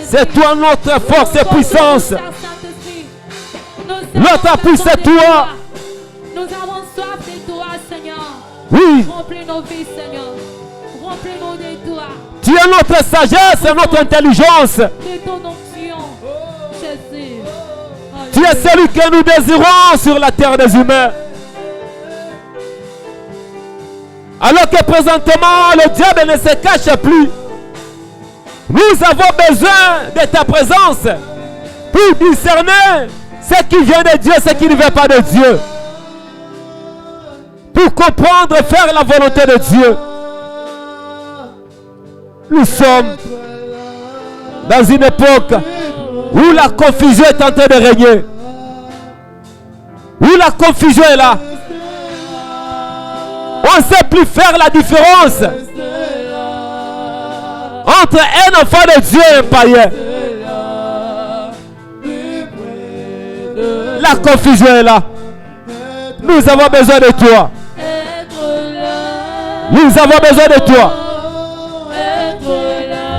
C'est toi notre force et puissance. Notre appui, c'est toi. Nous avons soif de toi, Seigneur. Oui. Remplis nos vies, Seigneur. Remplis-nous de toi. Tu es notre sagesse et notre intelligence. De ton onction, Jésus. Tu es celui que nous désirons sur la terre des humains. Alors que présentement, le diable ne se cache plus. Nous avons besoin de ta présence pour discerner ce qui vient de Dieu, ce qui ne vient pas de Dieu. Pour comprendre et faire la volonté de Dieu. Nous sommes dans une époque où la confusion est en train de régner. Où la confusion est là. On ne sait plus faire la différence entre un enfant de Dieu et un païen. La confusion est là. Nous avons besoin de toi. Nous avons besoin de toi.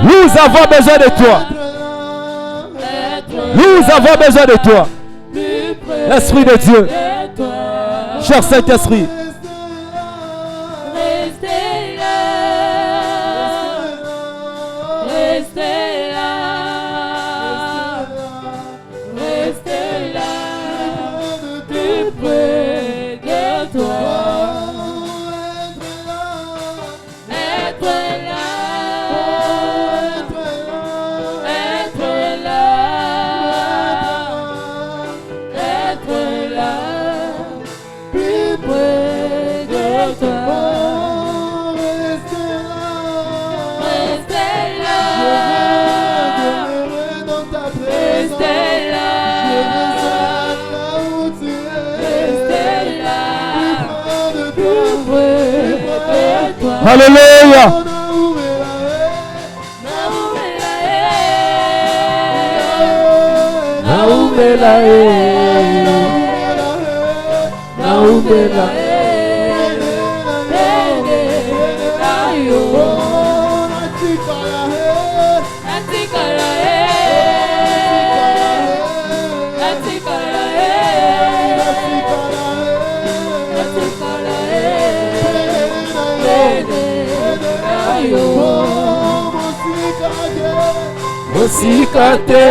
Nous avons besoin de toi. Nous avons besoin de toi. Esprit de Dieu. Cher Saint-Esprit. Alléluia. Mosikate,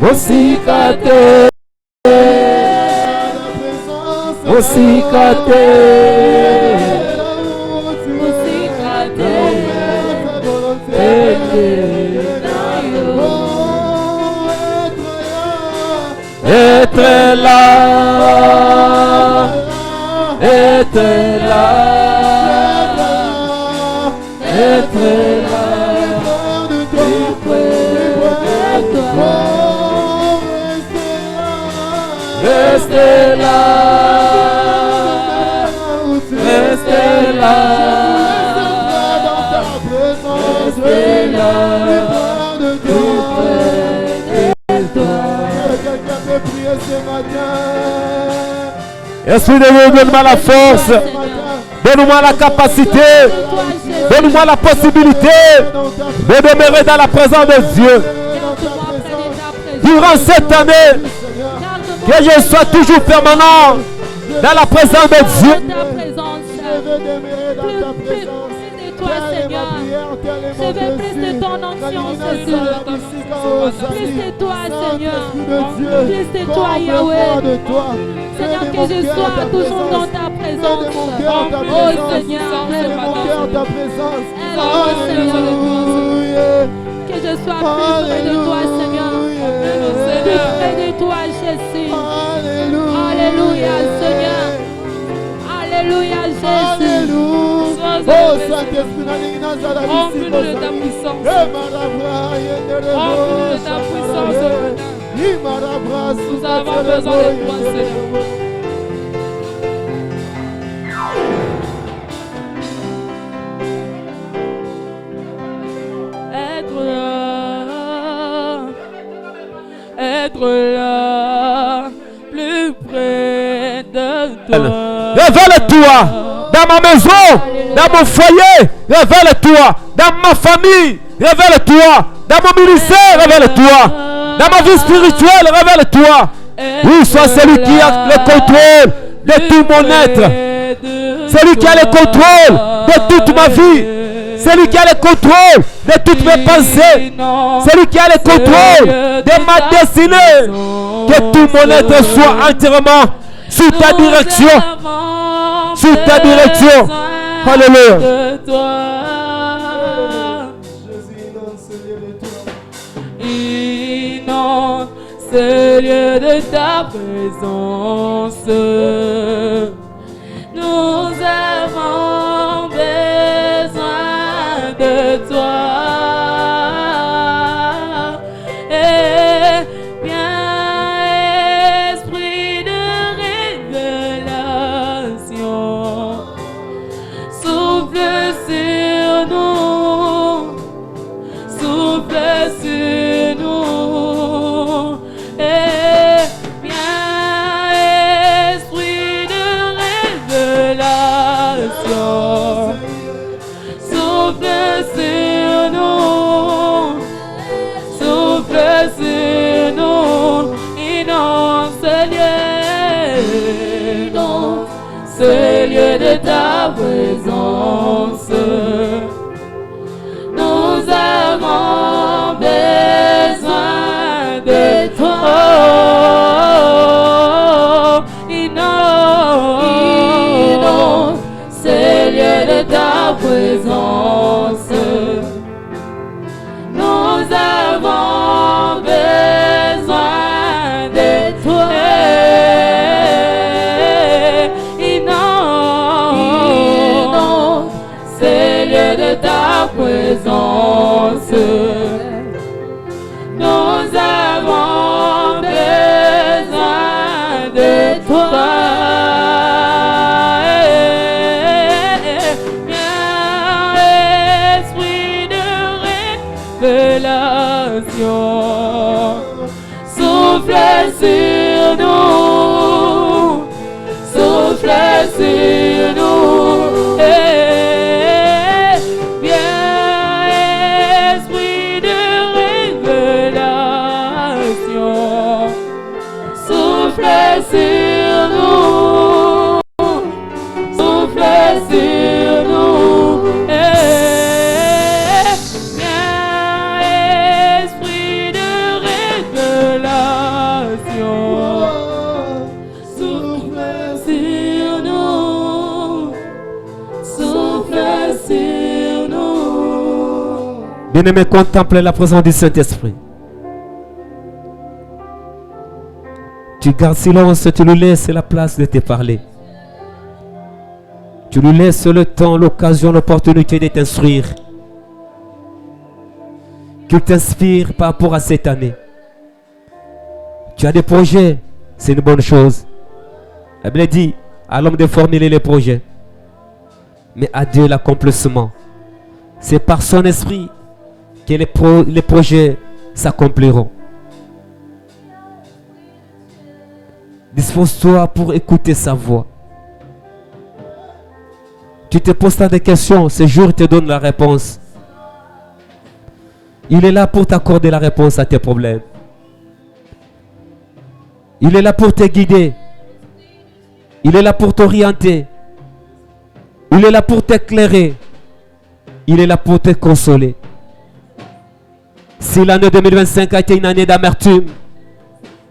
Mosikate, Mosikate, Mosikate, être là, être là, être là, tout près de toi, restez là, restez là, restez là, tout près de toi. Esprit de Dieu, donne-moi la force, donne-moi la capacité, donne-moi la possibilité de demeurer dans la présence de Dieu. Durant cette année, que je sois toujours permanent dans la présence de Dieu. Toi, Seigneur, je veux plus de ton onction, Jésus. Plus de toi, Seigneur. Plus de toi, Yahweh. Seigneur, que je sois toujours dans ta présence. Oh Seigneur, que je sois plus près de toi, Seigneur. Plus près de toi, Jésus. Alléluia, Seigneur. Alléluia, Jésus. Oh Saint-Esprit, remplis-nous de ta puissance. Remplis-nous de ta puissance. Nous avons besoin de toi, Seigneur. d'être là, plus près de toi. Révèle-toi dans ma maison, dans mon foyer. Révèle-toi dans ma famille. Révèle-toi dans mon ministère. Révèle-toi dans ma vie spirituelle. Révèle-toi. Oui, sois celui qui a le contrôle de tout mon être. Celui qui a le contrôle de toute ma vie. Celui qui a le contrôle de toutes mes pensées. Celui qui a le contrôle de ma destinée. Que tout mon être soit entièrement sous ta direction. Sous ta direction. Alléluia. Inonde ce lieu de ta présence. Nous avons besoin de toi. Et bien, esprit de révélation, souffle sur nous, souffle sur nous. Et bien, esprit de révélation, souffle sur nous, souffle sur nous. Inonde ce lieu de ta présence. Nous avons besoin de toi. Inonde ce lieu de ta présence. Nous avons besoin de toi. Inonde ce lieu de ta présence. Nous avons besoin de toi. Esprit de révélation, souffle sur nous, souffle sur nous. Esprit de révélation, souffle sur nous, souffle sur nous. Esprit de révélation, souffle sur nous, souffle sur nous. Bien-aimé, contemple la présence du Saint-Esprit. Tu gardes silence, tu lui laisses la place de te parler. Tu lui laisses le temps, l'occasion, l'opportunité de t'instruire. Qu'il t'inspire par rapport à cette année. Tu as des projets, c'est une bonne chose. La Bible dit à l'homme de formuler les projets, mais à Dieu l'accomplissement. C'est par son esprit que les projets s'accompliront. Dispose-toi pour écouter sa voix. Tu te poses des questions, ce jour il te donne la réponse. Il est là pour t'accorder la réponse à tes problèmes. Il est là pour te guider. Il est là pour t'orienter. Il est là pour t'éclairer. Il est là pour te consoler. Si l'année 2025 a été une année d'amertume,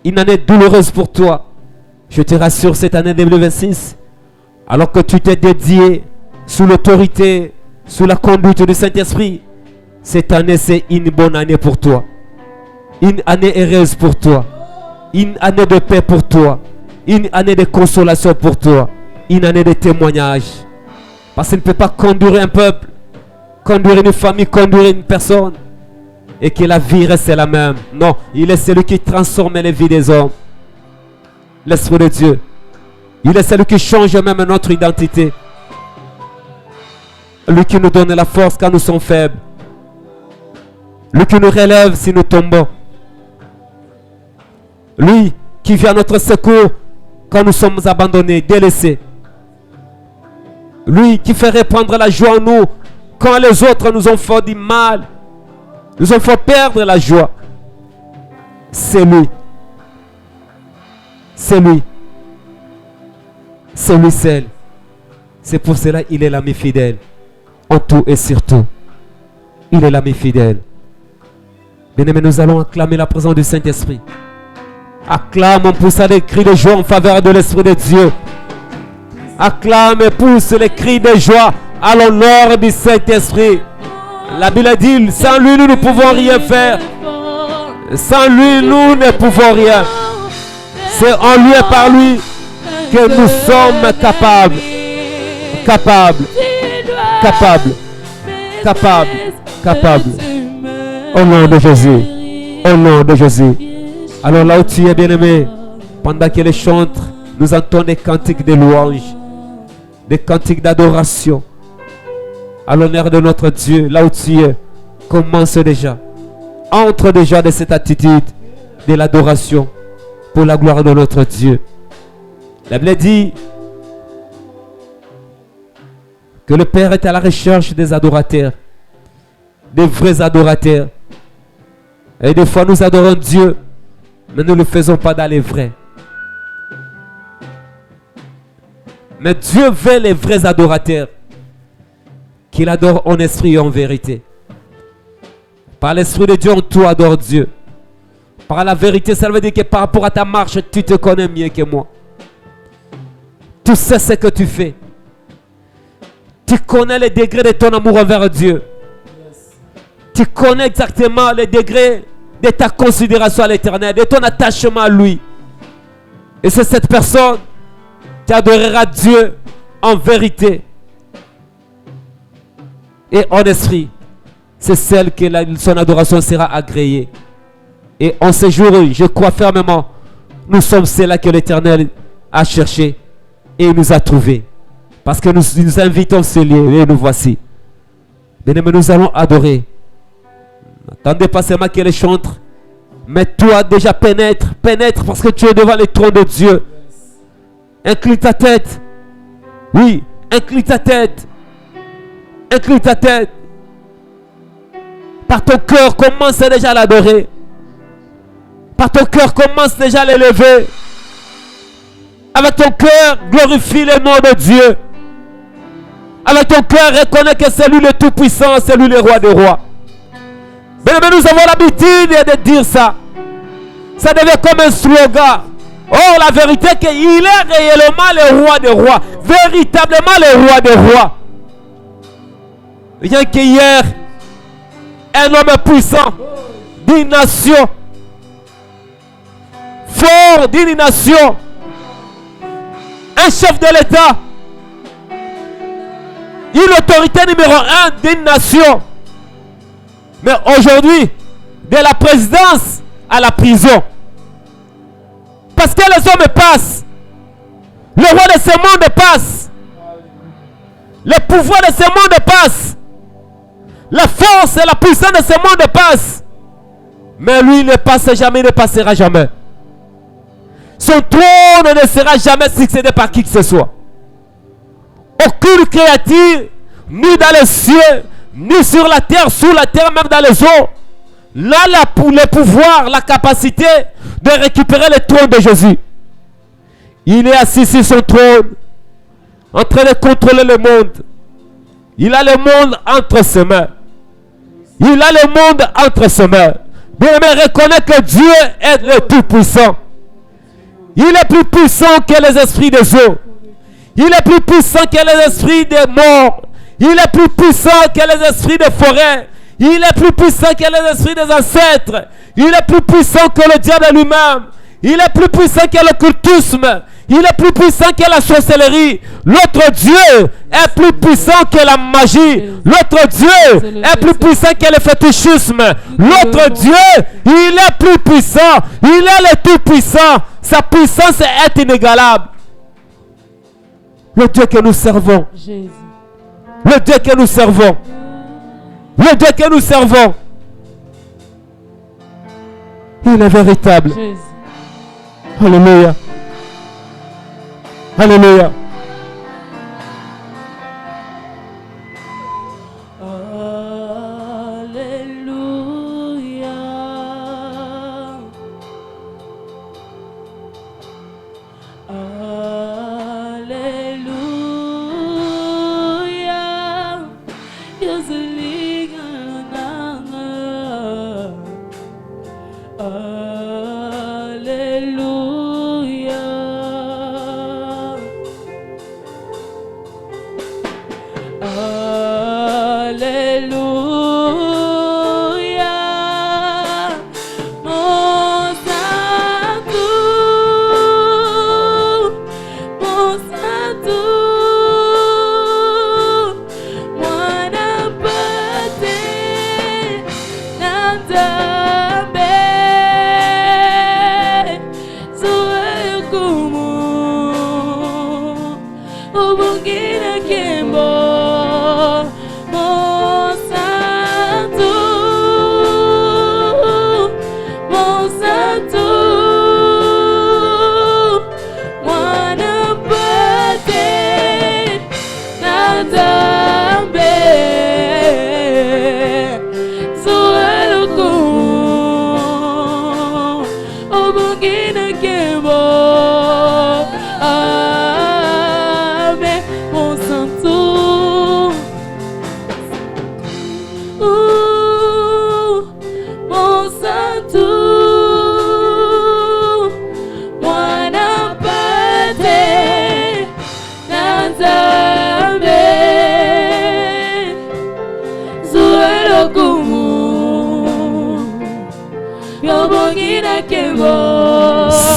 une année douloureuse pour toi, je te rassure, cette année 2026, alors que tu t'es dédié sous l'autorité, sous la conduite du Saint-Esprit, cette année c'est une bonne année pour toi. Une année heureuse pour toi. Une année de paix pour toi. Une année de consolation pour toi. Une année de témoignage. Parce qu'il ne peut pas conduire un peuple, conduire une famille, conduire une personne, et que la vie reste la même. Non, il est celui qui transforme les vies des hommes. L'Esprit de Dieu. Il est celui qui change même notre identité. Lui qui nous donne la force quand nous sommes faibles. Lui qui nous relève si nous tombons. Lui qui vient à notre secours quand nous sommes abandonnés, délaissés. Lui qui fait répandre la joie en nous quand les autres nous ont fait du mal, nous ont fait perdre la joie. C'est lui. C'est lui. C'est lui seul. C'est pour cela qu'il est l'ami fidèle. En tout et surtout. Il est l'ami fidèle. Bien-aimés, nous allons acclamer la présence du Saint-Esprit. Acclame, on pousse des cris de joie en faveur de l'Esprit de Dieu. Acclame et pousse les cris de joie à l'honneur du Saint-Esprit. La Bible dit, sans lui, nous ne pouvons rien faire. Sans lui, nous ne pouvons rien. C'est en lui et par lui que nous sommes capables. Capables. Au nom de Jésus. Au nom de Jésus. Alors là où tu es, bien-aimé, pendant que les chantres nous entendent des cantiques de louange, des cantiques d'adoration, à l'honneur de notre Dieu, là où tu es, commence déjà. Entre déjà de cette attitude de l'adoration pour la gloire de notre Dieu. La Bible dit que le Père est à la recherche des adorateurs, des vrais adorateurs. Et des fois nous adorons Dieu, mais nous ne le faisons pas dans les vrais. Mais Dieu veut les vrais adorateurs qu'il adore en esprit et en vérité. Par l'Esprit de Dieu, on tout adore Dieu. Par la vérité, ça veut dire que par rapport à ta marche, tu te connais mieux que moi. Tu sais ce que tu fais. Tu connais les degrés de ton amour envers Dieu. Tu connais exactement les degrés de ta considération à l'Éternel, de ton attachement à lui. Et c'est cette personne qui adorera Dieu en vérité et en esprit. C'est celle que son adoration sera agréée. Et en ce jour, je crois fermement, nous sommes ceux-là que l'Éternel a cherché et nous a trouvés. Parce que nous invitons ces lieux et nous voici. Bien-aimés, nous allons adorer. N'attendez pas seulement que les chantres, mais toi déjà pénètre parce que tu es devant le trône de Dieu. Incline ta tête. Oui, incline ta tête. Incline ta tête. Par ton cœur, commence déjà à l'adorer. Par ton cœur, commence déjà à l'élever. Avec ton cœur, glorifie le nom de Dieu. Avec ton cœur, reconnais que c'est lui le Tout-Puissant, c'est lui le Roi des Rois. Mais nous avons l'habitude de dire ça. Ça devient comme un slogan. Oh, la vérité est qu'il est réellement le Roi des Rois. Véritablement le Roi des Rois. Rien qu'hier, un homme puissant d'une nation, fort d'une nation, un chef de l'État, une autorité numéro 1 d'une nation. Mais aujourd'hui, de la présidence à la prison. Parce que les hommes passent. Le roi de ce monde passe. Le pouvoir de ce monde passe. La force et la puissance de ce monde passe. Mais lui ne passe jamais, ne passera jamais. Son trône ne sera jamais succédé par qui que ce soit. Aucune créature, ni dans les cieux, ni sur la terre, sous la terre, même dans les eaux, n'a le pouvoir, la capacité de récupérer le trône de Jésus. Il est assis sur son trône, en train de contrôler le monde. Il a le monde entre ses mains. Il a le monde entre ses mains. Bien-aimé, reconnais que Dieu est le Tout-Puissant. Il est plus puissant que les esprits des eaux. Il est plus puissant que les esprits des morts. Il est plus puissant que les esprits des forêts. Il est plus puissant que les esprits des ancêtres. Il est plus puissant que le diable lui-même. Il est plus puissant que l'occultisme. Il est plus puissant que la sorcellerie. L'autre Dieu est plus puissant que la magie. L'autre Dieu est plus puissant que le fétichisme. L'autre Dieu, il est plus puissant. Il est le tout-puissant. Sa puissance est inégalable. Le Dieu que nous servons. Jésus. Le Dieu que nous servons. Le Dieu que nous servons. Il est véritable. Jésus. Alléluia. Alléluia.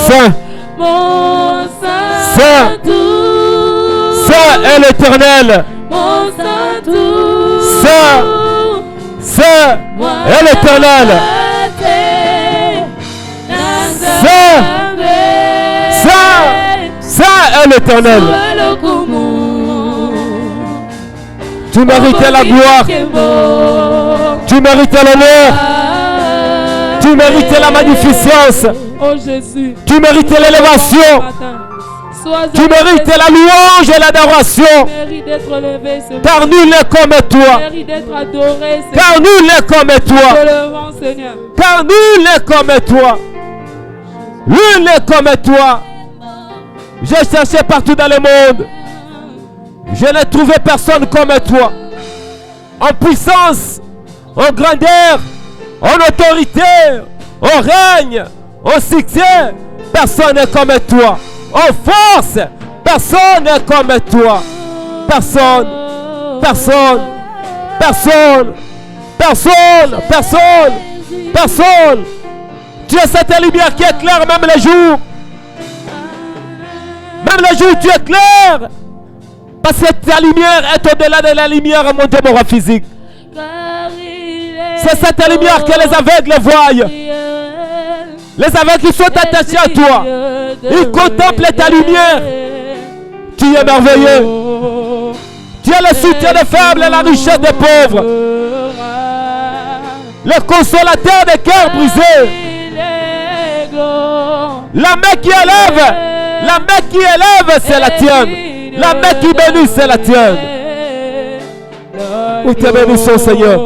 Saint, Saint est l'Éternel. Saint, Saint est l'Éternel. Saint, Saint, Saint est l'Éternel. Tu méritais la gloire. Tu méritais l'honneur. Tu méritais la magnificence. Oh Jésus. Tu méritais l'élévation. Tu mérites la louange et l'adoration. Car nul n'est comme toi. Car nul n'est comme toi. Car nul n'est comme toi. Nul n'est comme toi. J'ai cherché partout dans le monde. Je n'ai trouvé personne comme toi. En puissance, en grandeur, en autorité, en règne, en succès, personne n'est comme toi. En force, personne n'est comme toi. Personne, personne, personne, personne, personne, personne. Tu es cette lumière qui éclaire même les jours. Même les jours, tu éclaires. Parce que ta lumière est au-delà de la lumière physique. C'est cette lumière que les aveugles voient. Les aveugles qui sont attachés à toi, ils contemplent ta lumière. Tu es merveilleux. Tu es le soutien des faibles et la richesse des pauvres. Le consolateur des cœurs brisés. La main qui élève, c'est la tienne. La main qui bénit, c'est la tienne. Nous te bénissons, Seigneur.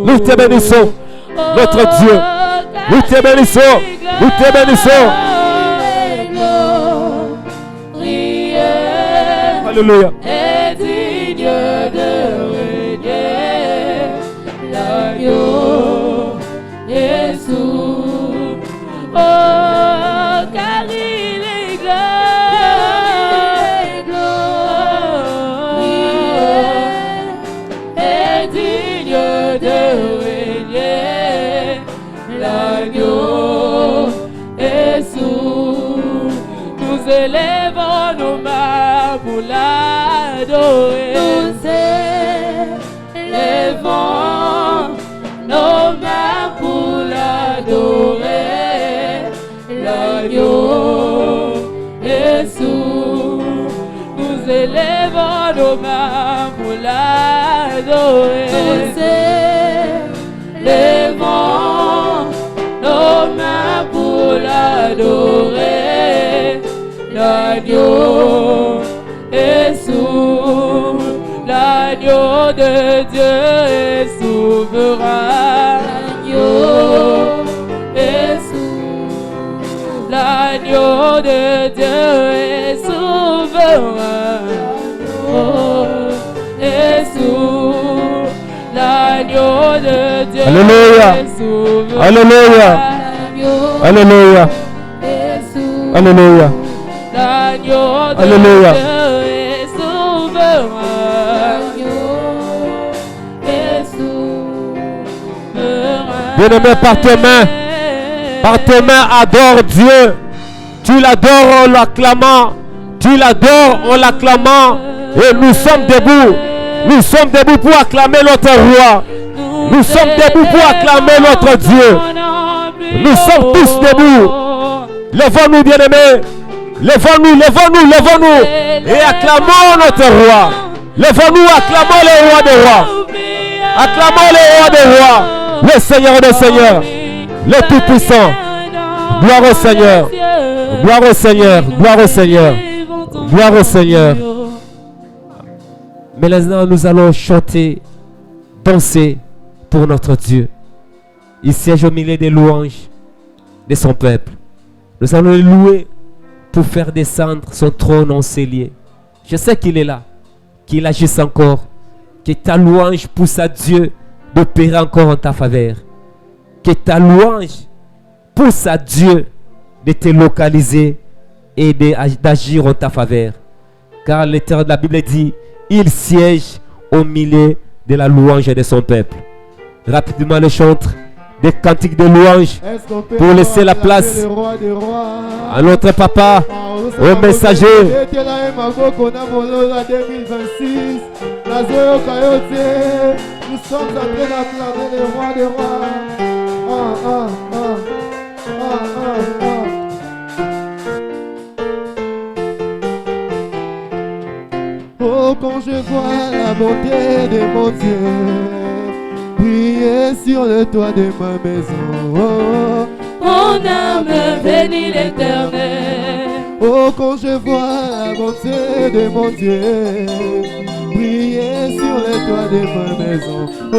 Nous te bénissons, notre Dieu. Nous te bénissons. Nous te bénissons. Alléluia. Est digne de régner l'agneau Jésus. Oh, car il est glorieux. Est digne de régner l'agneau Jésus. Nous élevons nos mains pour l'adorer. Nous élevons nos mains pour l'adorer. L'agneau Jésus. Nous élevons nos mains pour l'adorer. Nous élevons nos mains pour l'adorer. L'agneau est sourd, l'agneau de Dieu est souverain. L'agneau est sourd, l'agneau de Dieu est souverain. Est sourd, l'agneau de Dieu Alléluia. est souverain. Alléluia. Alléluia. Alléluia. L'agneau de Alléluia. Dieu est souverain. Est souverain. Bien-aimé, par tes mains, adore Dieu. Tu l'adores en l'acclamant. Tu l'adores en l'acclamant. Et nous sommes debout. Nous sommes debout pour acclamer notre roi. Nous sommes debout pour acclamer notre Dieu. Nous sommes tous debout. Lèvons-nous, bien-aimés. Lèvons-nous, lèvons-nous, lèvons-nous. Et acclamons notre roi. Lèvons-nous, acclamons le roi des rois. Acclamons le roi des rois. Le Seigneur des seigneurs. Le Tout-Puissant. Gloire au Seigneur. Gloire au Seigneur. Gloire au Seigneur. Gloire au Seigneur. Mais maintenant, nous allons chanter, danser pour notre Dieu. Il siège au milieu des louanges de son peuple. Nous allons le louer pour faire descendre son trône encellier. Je sais qu'il est là, qu'il agisse encore, que ta louange pousse à Dieu d'opérer encore en ta faveur. Que ta louange pousse à Dieu de te localiser et d'agir en ta faveur. Car l'Éternel de la Bible dit, il siège au milieu de la louange de son peuple. Rapidement le chantre des cantiques de louange pour laisser la place à notre papa, au messager. Nous sommes en train d'acclamer le roi des rois. Oh, quand je vois la bonté de mon Dieu briller sur le toit de ma maison. Oh, mon âme bénit l'Éternel. Oh, quand je vois la bonté de mon Dieu briller sur le toit de ma maison. Oh,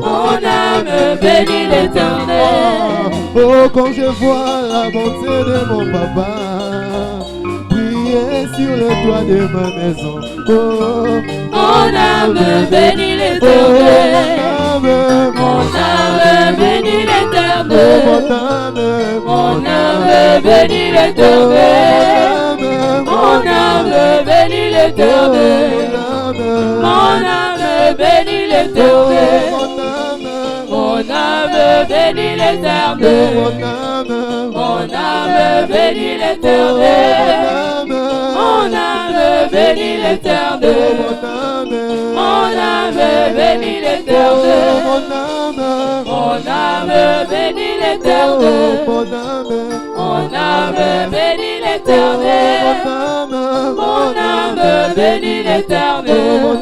mon âme bénit l'Éternel. Oh, quand je vois la bonté de mon papa briller sur le toit de ma maison. Oh, mon âme bénit l'Éternel. Mon âme bénit l'Éternel. Mon âme bénit l'Éternel. Mon âme bénit l'Éternel. Mon âme bénit l'Éternel. Mon âme bénit l'Éternel. Mon âme bénit l'Éternel. Mon âme bénit l'Éternel. Mon âme bénit l'Éternel. Mon âme bénit l'Éternel. Mon âme bénit l'Éternel. Mon âme bénit l'Éternel.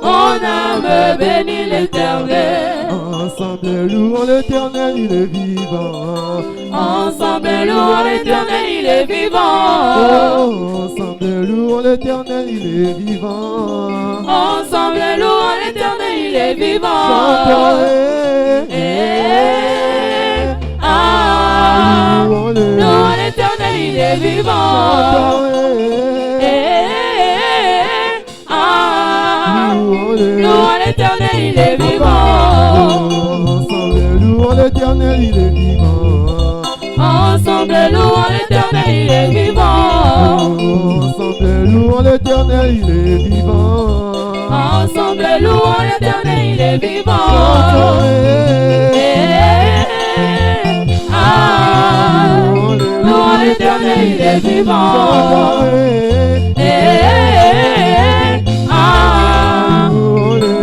Mon âme bénit l'Éternel. Ensemble louons l'Éternel, il est vivant. Ensemble louons l'Éternel, il est vivant. Ensemble louons l'Éternel, il est vivant. Ensemble louons l'Éternel, il est vivant. Louons l'Éternel, il est vivant. Louons l'Éternel, il est vivant. Ensemble louons l'Éternel, il est vivant. Ensemble louons l'Éternel, il est vivant. Ensemble louons l'Éternel, il est vivant. Ensemble louons l'Éternel, il est vivant. Louons l'Éternel, il est vivant.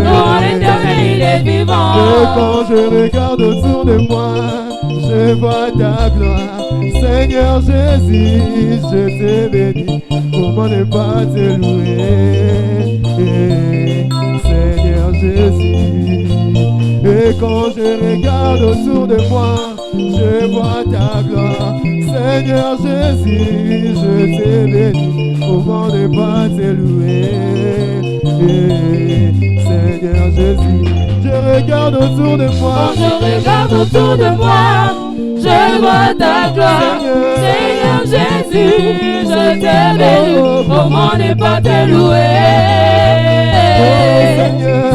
Louons l'Éternel, il est vivant. Et quand je regarde autour de moi, je vois ta gloire. Seigneur Jésus, je te bénis. Comment ne pas te louer, Seigneur Jésus. Et quand je regarde autour de moi, je vois ta gloire. Seigneur Jésus, je t'ai béni. Comment ne pas te louer? Seigneur Jésus, je regarde autour de moi. Quand je regarde autour de moi, je vois ta gloire. Seigneur Jésus, je t'ai béni. Comment ne pas te louer?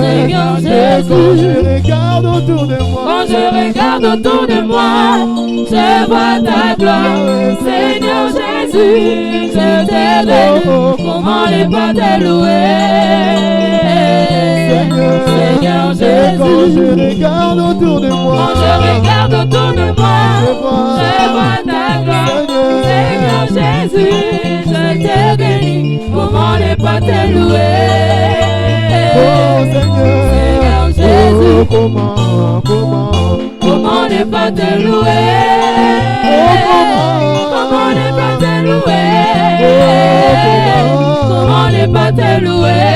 Seigneur Jésus, quand je regarde autour de moi, quand je regarde autour de moi, je vois ta gloire. Seigneur Jésus, je t'ai béni. Comment ne pas te louer? Seigneur Jésus, quand je regarde autour de moi, quand je regarde autour de moi, je vois ta gloire. Seigneur Jésus, je t'ai béni. Comment ne pas te louer? Seigneur Jésus, comment ne pas te louer? Comment ne pas te louer? Comment ne pas te louer?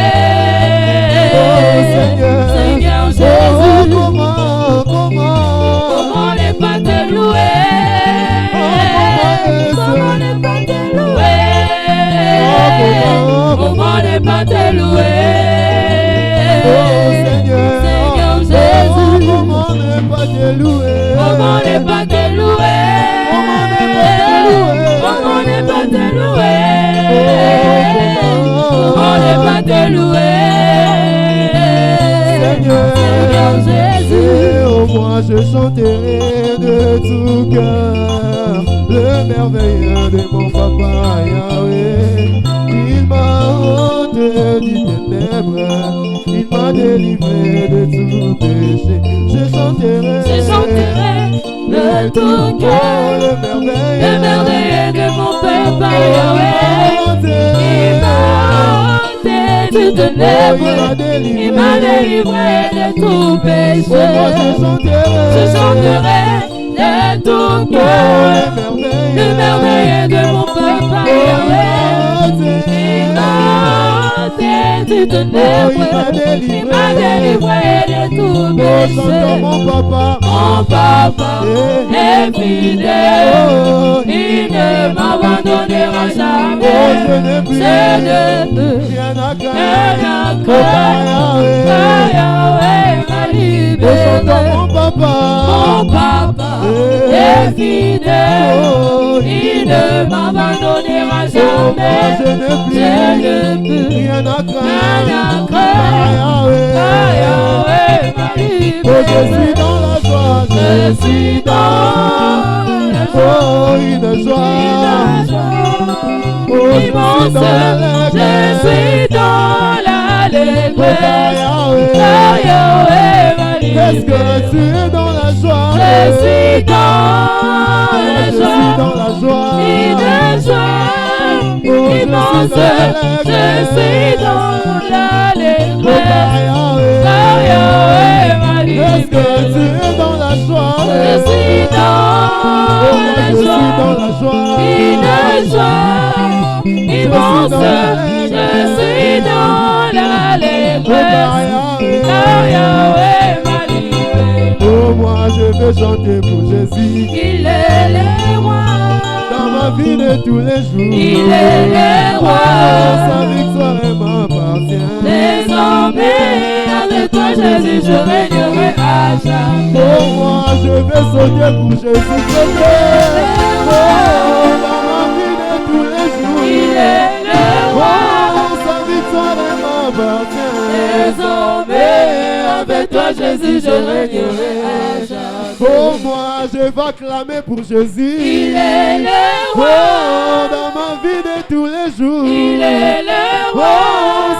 Seigneur Jésus, comment ne pas te louer? Comment ne pas te louer? Comment ne pas te louer? Seigneur Jésus, comment ne pas te louer? comment ne pas te louer? Comment ne pas te louer? Comment ne pas te louer? Seigneur Jésus, au moins je chanterai de tout cœur le merveilleux de mon papa Yahweh. Il m'a ôté du ténèbre, il m'a délivré de tout péché. Je chanterai de tout cœur le merveilleux de mon papa Yahweh. Il m'a ôté du ténèbre, il m'a délivré de tout péché. Je chanterai de tout cœur le merveilleux de mon papa Yahweh. Il m'a ôté du ténèbre, il m'a délivré de tout péché. Mon papa est fidèle, il ne m'abandonnera jamais. Je ne peux rien à craindre, Yahweh m'a libéré. Mon papa est fidèle, il ne m'abandonnera jamais. Je ne peux rien à craindre, Yahweh m'a libéré. Je suis dans la joie, je suis dans la joie, une joie, immense, je suis dans l'allégresse, Yahweh m'a libéré. Est-ce que tu es dans la joie? Je suis dans la joie, une joie immense, je suis dans l'allégresse, Yahweh m'a libéré. Est-ce que tu es dans la joie? Je suis dans la joie, une joie immense, je suis dans l'allégresse, Yahweh m'a libéré. Oh, moi je vais chanter pour Jésus. Il est le roi dans ma vie de tous les jours. Il est le roi, sa victoire m'appartient. Désormais, avec toi Jésus, je régnerai à jamais. Oh, moi je vais sauter pour Jésus. Oh, dans ma vie de tous les jours. Il est le roi, sa victoire m'appartient. Désormais, avec toi Jésus, je régnerai à jamais. Oh, moi je vais clamer pour Jésus. Il est le roi, oh, dans ma vie de tous les jours. Il est le roi, oh,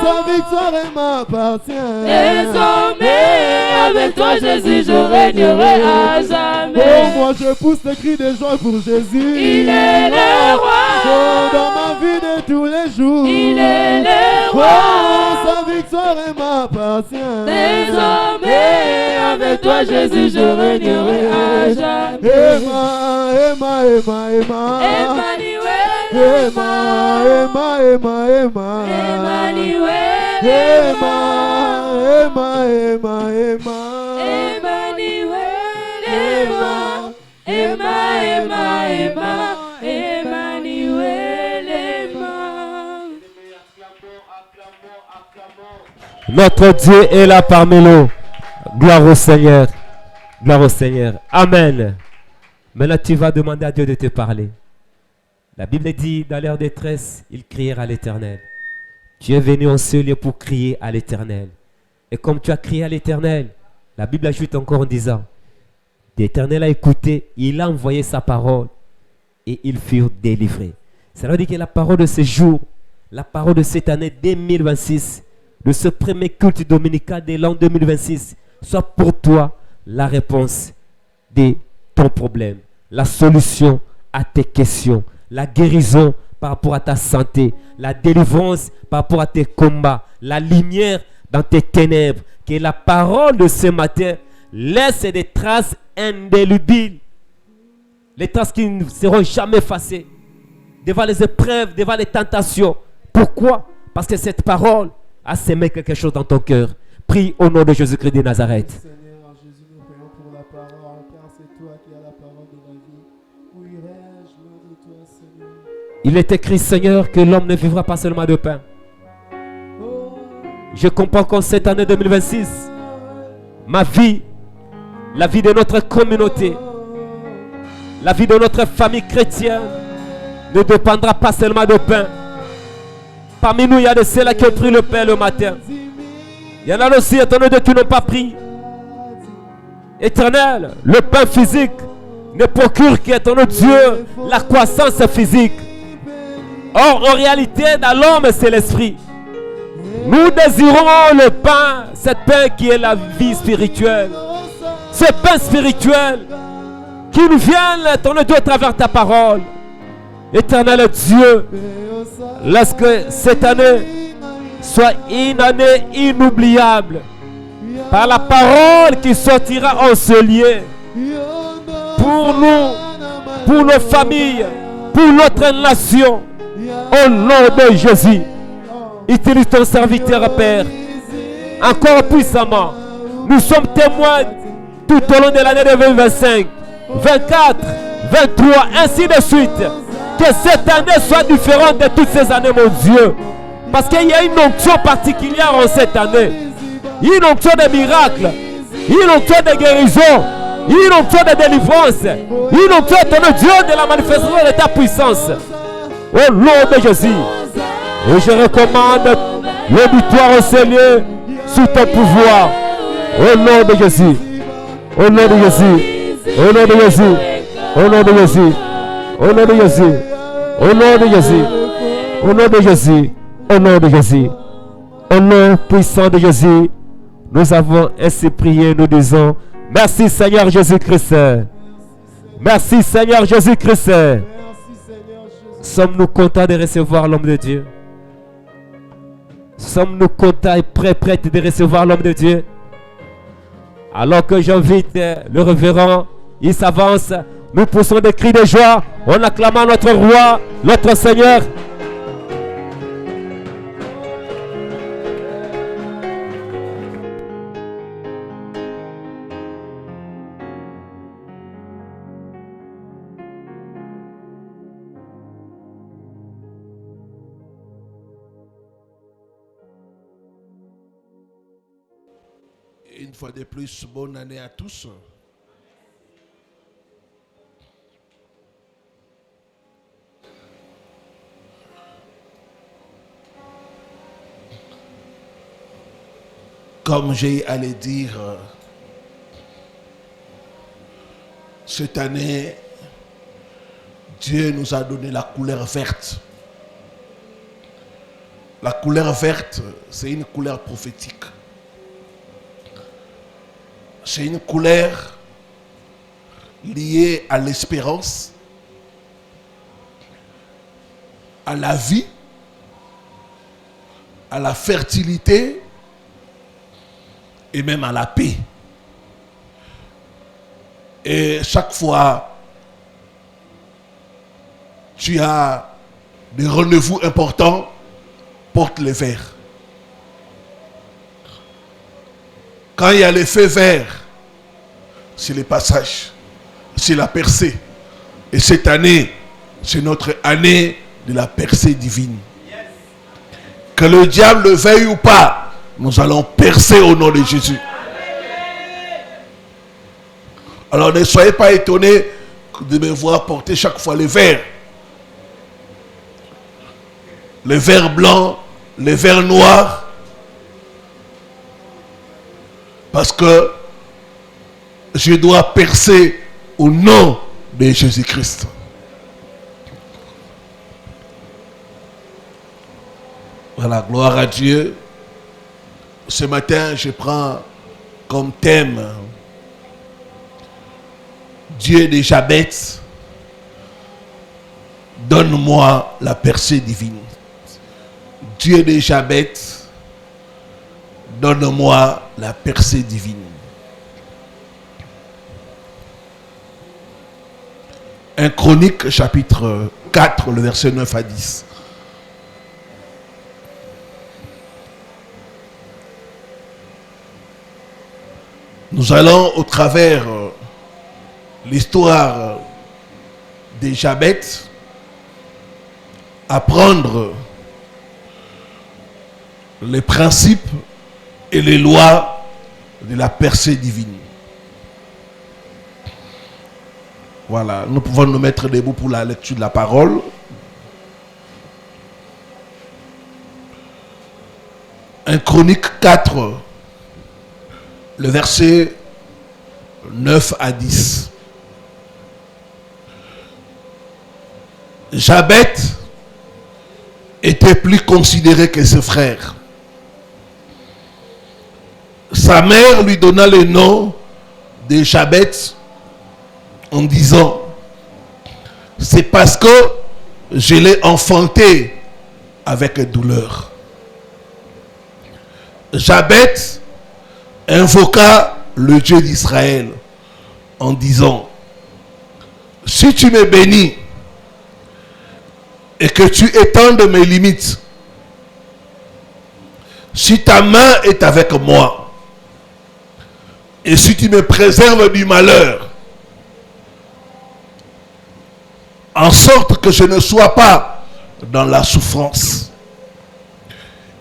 sa victoire m'appartient. Désormais, avec toi Jésus, je régnerai à jamais. Oh, moi je pousse le cri de joie pour Jésus. Il est le roi, oh, dans ma vie de tous les jours. Il est le roi, oh, sa victoire m'appartient. Désormais, avec toi Jésus, je régnerai à jamais. Emmanuel, Notre Dieu est là parmi nous. Gloire au Seigneur. Gloire au Seigneur. Amen. Maintenant, tu vas demander à Dieu de te parler. La Bible dit, dans leur détresse, ils crièrent à l'Éternel. Tu es venu en ce lieu pour crier à l'Éternel. Et comme tu as crié à l'Éternel, la Bible ajoute encore en disant, l'Éternel a écouté, il a envoyé sa parole et ils furent délivrés. Ça veut dire que la parole de ce jour, la parole de cette année 2026, de ce premier culte dominical de l'an 2026, soit pour toi la réponse de ton problème, la solution à tes questions, la guérison par rapport à ta santé, la délivrance par rapport à tes combats, la lumière dans tes ténèbres. Que la parole de ce matin laisse des traces indélébiles, les traces qui ne seront jamais effacées devant les épreuves, devant les tentations. Pourquoi? Parce que cette parole a semé quelque chose dans ton cœur. Prie au nom de Jésus-Christ de Nazareth. Seigneur Jésus, nous prions pour la parole, car c'est toi qui as la parole de la vie. Où irai-je loin de toi, Seigneur? Il est écrit, Seigneur, que l'homme ne vivra pas seulement de pain. Je comprends qu'en cette année 2026, ma vie, la vie de notre communauté, la vie de notre famille chrétienne ne dépendra pas seulement de pain. Parmi nous, il y a de ceux-là qui ont pris le pain le matin. Il y en a aussi, étonnés de qui n'ont pas pris. Éternel, le pain physique ne procure qu'étonnant Dieu la croissance physique. Or, en réalité, dans l'homme, c'est l'esprit. Nous désirons le pain, cette pain qui est la vie spirituelle. Ce pain spirituel qui nous vient, ton Dieu, à travers ta parole. Éternel Dieu, laisse que cette année soit une année inoubliable par la parole qui sortira en ce lieu pour nous, pour nos familles, pour notre nation. Au nom de Jésus, utilise ton serviteur, Père, encore puissamment. Nous sommes témoins tout au long de l'année 2025, 24, 23, ainsi de suite. Que cette année soit différente de toutes ces années, mon Dieu. Parce qu'il y a une onction particulière en cette année. Une onction de miracles, une onction de guérison, une onction de délivrance, une onction de Dieu de la manifestation de ta puissance. Au nom de Jésus. Et je recommande l'auditoire au Seigneur sous ton pouvoir. Au nom de Jésus. Au nom de Jésus. Au nom de Jésus. Au nom de Jésus. Au nom de Jésus. Au nom de Jésus. Au nom de Jésus. Au nom de Jésus. Au nom puissant de Jésus. Nous avons ainsi prié, nous disons merci Seigneur Jésus-Christ. Merci Seigneur Jésus-Christ. Sommes-nous contents de recevoir l'homme de Dieu? Sommes-nous contents et prêts de recevoir l'homme de Dieu? Alors que j'invite le révérend, il s'avance, nous poussons des cris de joie en acclamant notre roi, notre Seigneur. Une fois de plus, bonne année à tous. Comme j'ai à le dire, cette année, Dieu nous a donné la couleur verte. La couleur verte, c'est une couleur prophétique. C'est une couleur liée à l'espérance, à la vie, à la fertilité et même à la paix. Et chaque fois, tu as des rendez-vous importants, porte le vert. Quand il y a les feux verts, c'est le passage. c'est la percée. Et cette année, c'est notre année de la percée divine. Que le diable le veuille ou pas, nous allons percer au nom de Jésus. Alors ne soyez pas étonnés de me voir porter chaque fois les verres. Les verres blancs, les verres noirs. Parce que je dois percer au nom de Jésus-Christ. Voilà, gloire à Dieu. Ce matin, je prends comme thème Dieu de Jabez, donne-moi la percée divine. Dieu de Jabez, donne-moi la percée divine. 1 Chronique, chapitre 4, le verset 9 à 10. Nous allons au travers l'histoire de Jabez apprendre les principes et les lois de la percée divine. Voilà, nous pouvons nous mettre debout pour la lecture de la parole. Un Chronique 4, le verset 9 à 10. Jabez était plus considéré que ses frères. Sa mère lui donna le nom de Jabez en disant: c'est parce que je l'ai enfanté avec douleur. Jabez invoqua le Dieu d'Israël en disant: si tu me bénis et que tu étendes mes limites, si ta main est avec moi, et si tu me préserves du malheur, en sorte que je ne sois pas dans la souffrance.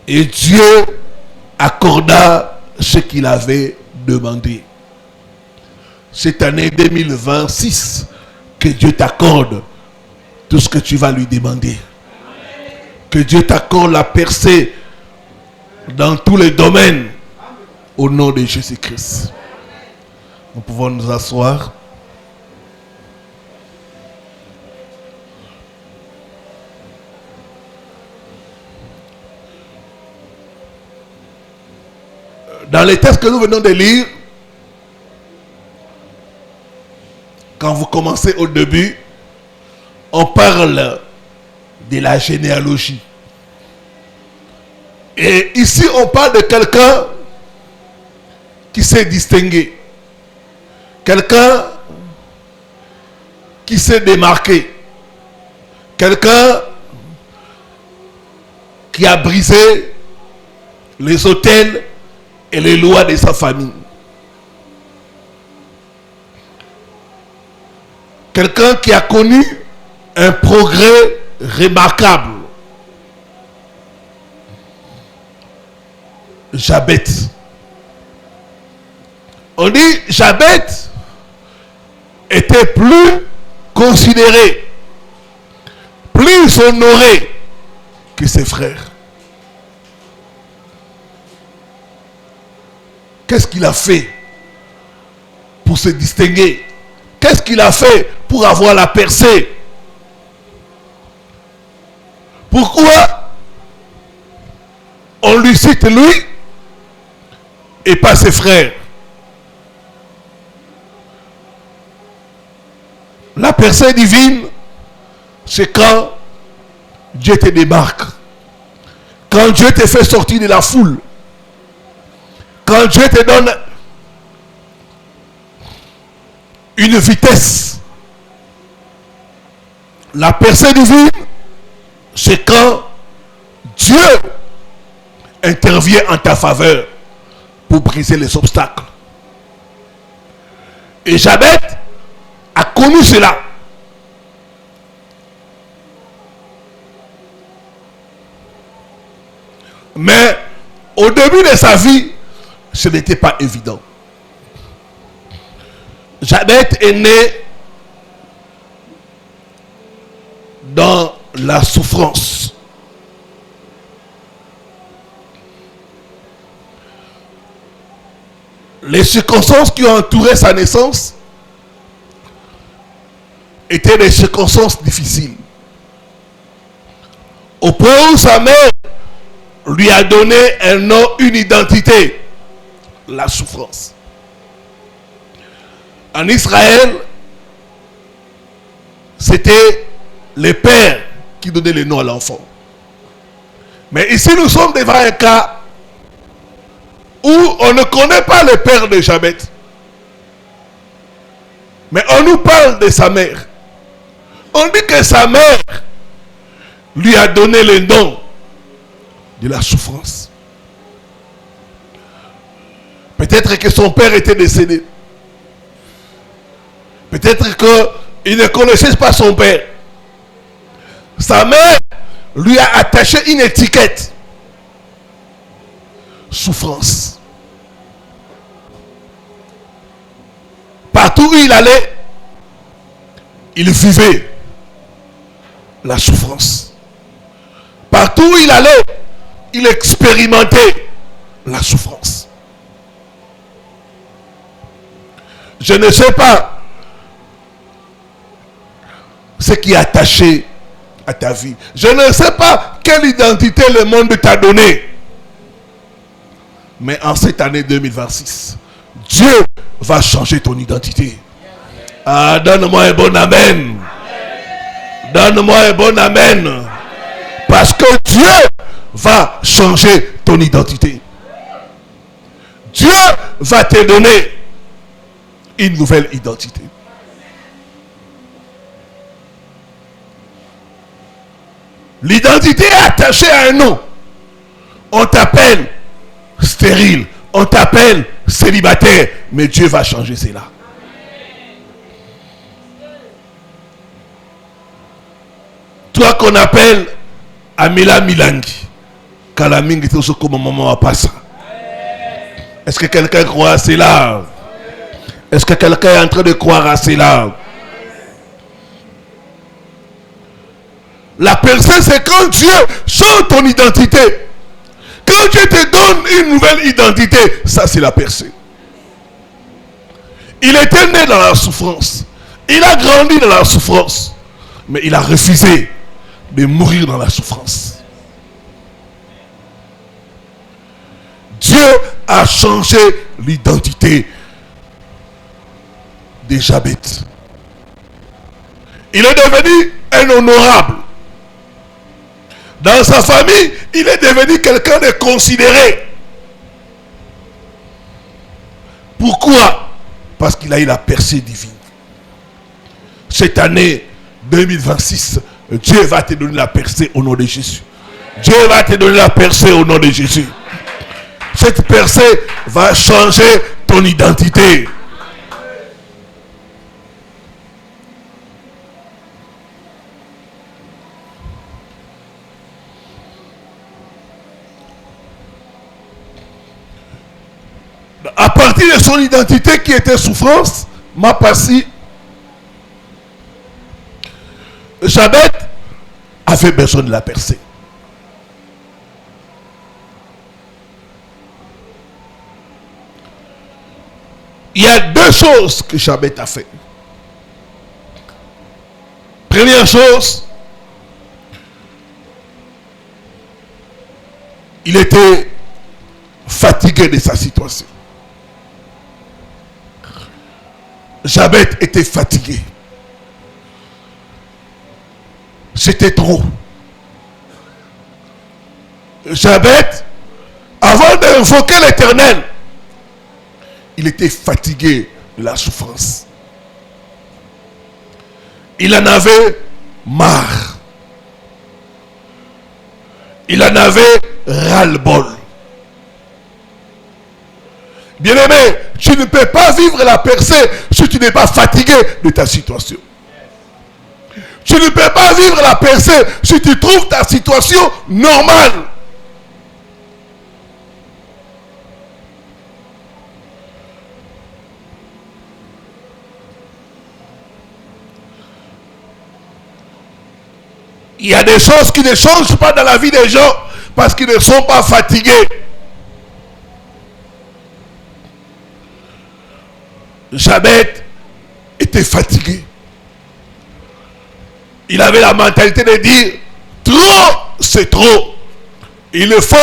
Et Dieu accorda ce qu'il avait demandé. Cette année 2026, que Dieu t'accorde tout ce que tu vas lui demander. Que Dieu t'accorde la percée dans tous les domaines au nom de Jésus-Christ. Nous pouvons nous asseoir. Dans les textes que nous venons de lire, quand vous commencez au début, on parle de la généalogie. Et ici, on parle de quelqu'un qui s'est distingué. Quelqu'un qui s'est démarqué. Quelqu'un qui a brisé les autels et les lois de sa famille. Quelqu'un qui a connu un progrès remarquable. Jabez. On dit Jabez était plus considéré, plus honoré que ses frères. Qu'est-ce qu'il a fait pour se distinguer? Qu'est-ce qu'il a fait pour avoir la percée? Pourquoi on lui cite lui et pas ses frères? La percée divine, c'est quand Dieu te débarque. Quand Dieu te fait sortir de la foule. Quand Dieu te donne une vitesse. La percée divine, c'est quand Dieu intervient en ta faveur pour briser les obstacles. Et Jabez a connu cela. Mais au début de sa vie, ce n'était pas évident. Jabez est né dans la souffrance. Les circonstances qui ont entouré sa naissance étaient des circonstances difficiles. Au point où sa mère lui a donné un nom, une identité, la souffrance. En Israël, c'était les pères qui donnaient le nom à l'enfant. Mais ici, nous sommes devant un cas où on ne connaît pas le père de Jabez. Mais on nous parle de sa mère. On dit que sa mère lui a donné le nom de la souffrance. Peut-être que son père était décédé. Peut-être qu'il ne connaissait pas son père. Sa mère lui a attaché une étiquette. Souffrance. Partout où il allait, il vivait la souffrance. Partout où il allait, il expérimentait la souffrance. Je ne sais pas ce qui est attaché à ta vie. Je ne sais pas quelle identité le monde t'a donnée. Mais en cette année 2026, Dieu va changer ton identité. Ah, donne-moi un bon amen. Donne-moi un bon amen. Parce que Dieu va changer ton identité. Dieu va te donner une nouvelle identité. L'identité est attachée à un nom. On t'appelle stérile, on t'appelle célibataire, mais Dieu va changer cela. Toi qu'on appelle Amila Milangi, Kalamingi tout comme maman a passé. Est-ce que quelqu'un croit à cela? Est-ce que quelqu'un est en train de croire à cela? La percée, c'est quand Dieu change ton identité. Quand Dieu te donne une nouvelle identité, ça c'est la percée. Il était né dans la souffrance. Il a grandi dans la souffrance. Mais il a refusé de mourir dans la souffrance. Dieu a changé l'identité de Jabez. Il est devenu un honorable. Dans sa famille, il est devenu quelqu'un de considéré. Pourquoi? Parce qu'il a eu la percée divine. Cette année 2026, Dieu va te donner la percée au nom de Jésus. Dieu va te donner la percée au nom de Jésus. Cette percée va changer ton identité. À partir de son identité qui était souffrance, ma passé, Jabez avait besoin de la percée. Il y a deux choses que Jabez a fait. Première chose, il était fatigué de sa situation. Jabez était fatigué. C'était trop. Jabez, avant d'invoquer l'Éternel, il était fatigué de la souffrance. Il en avait marre. Il en avait ras-le-bol. Bien-aimé, Tu ne peux pas vivre la percée si tu n'es pas fatigué de ta situation. Tu ne peux pas vivre la percée si tu trouves ta situation normale. Il y a des choses qui ne changent pas dans la vie des gens parce qu'ils ne sont pas fatigués. Jabez était fatigué. Il avait la mentalité de dire, trop, c'est trop. Il faut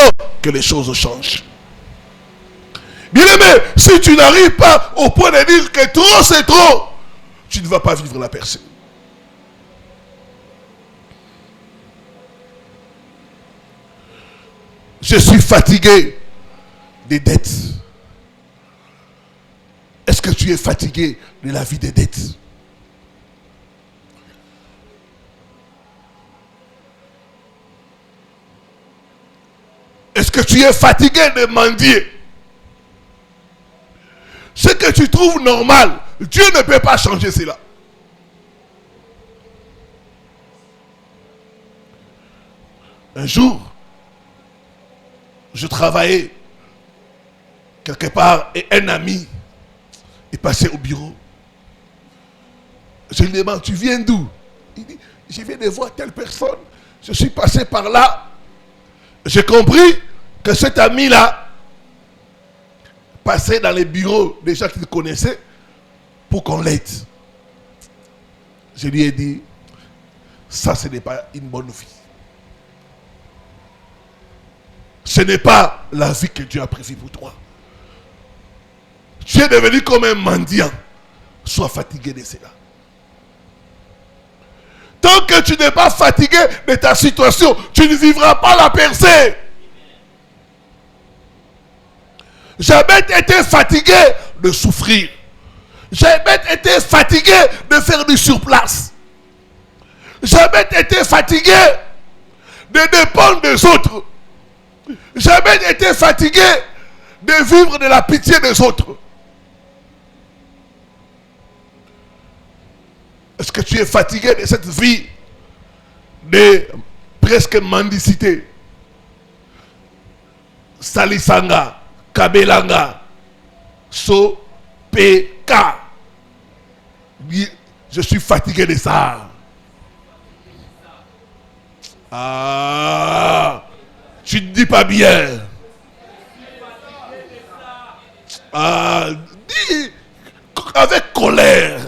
que les choses changent. Bien aimé, si tu n'arrives pas au point de dire que trop, c'est trop, tu ne vas pas vivre la percée. Je suis fatigué des dettes. Est-ce que tu es fatigué de la vie des dettes? Est-ce que tu es fatigué de mendier? Ce que tu trouves normal, Dieu ne peut pas changer cela. Un jour, je travaillais quelque part et un ami est passé au bureau. Je lui demande, tu viens d'où? Il dit, je viens de voir telle personne. Je suis passé par là. J'ai compris que cet ami-là passait dans les bureaux des gens qu'il connaissait pour qu'on l'aide. Je lui ai dit, ça ce n'est pas une bonne vie. Ce n'est pas la vie que Dieu a prévue pour toi. Tu es devenu comme un mendiant. Sois fatigué de cela. Tant que tu n'es pas fatigué de ta situation, tu ne vivras pas la percée. Jabez était fatigué de souffrir. Jabez était fatigué de faire du surplace. Jabez était fatigué de dépendre des autres. Jabez était fatigué de vivre de la pitié des autres. Est-ce que tu es fatigué de cette vie de presque mendicité? Salisanga, Kabelanga, So, P.K. Je suis fatigué de ça. Ah, tu ne dis pas bien. Ah, dis avec colère.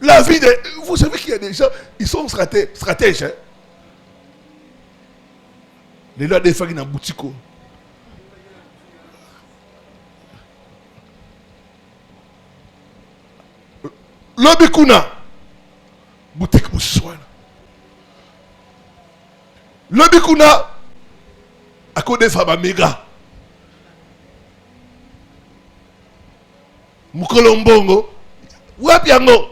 La vie de... Vous savez qu'il y a des gens, ils sont stratèges. Hein? Les lois des familles dans boutique. L'obikuna. Boutique moussouane. L'obikuna. À cause des femmes méga. Mukolombongo. Wapiango.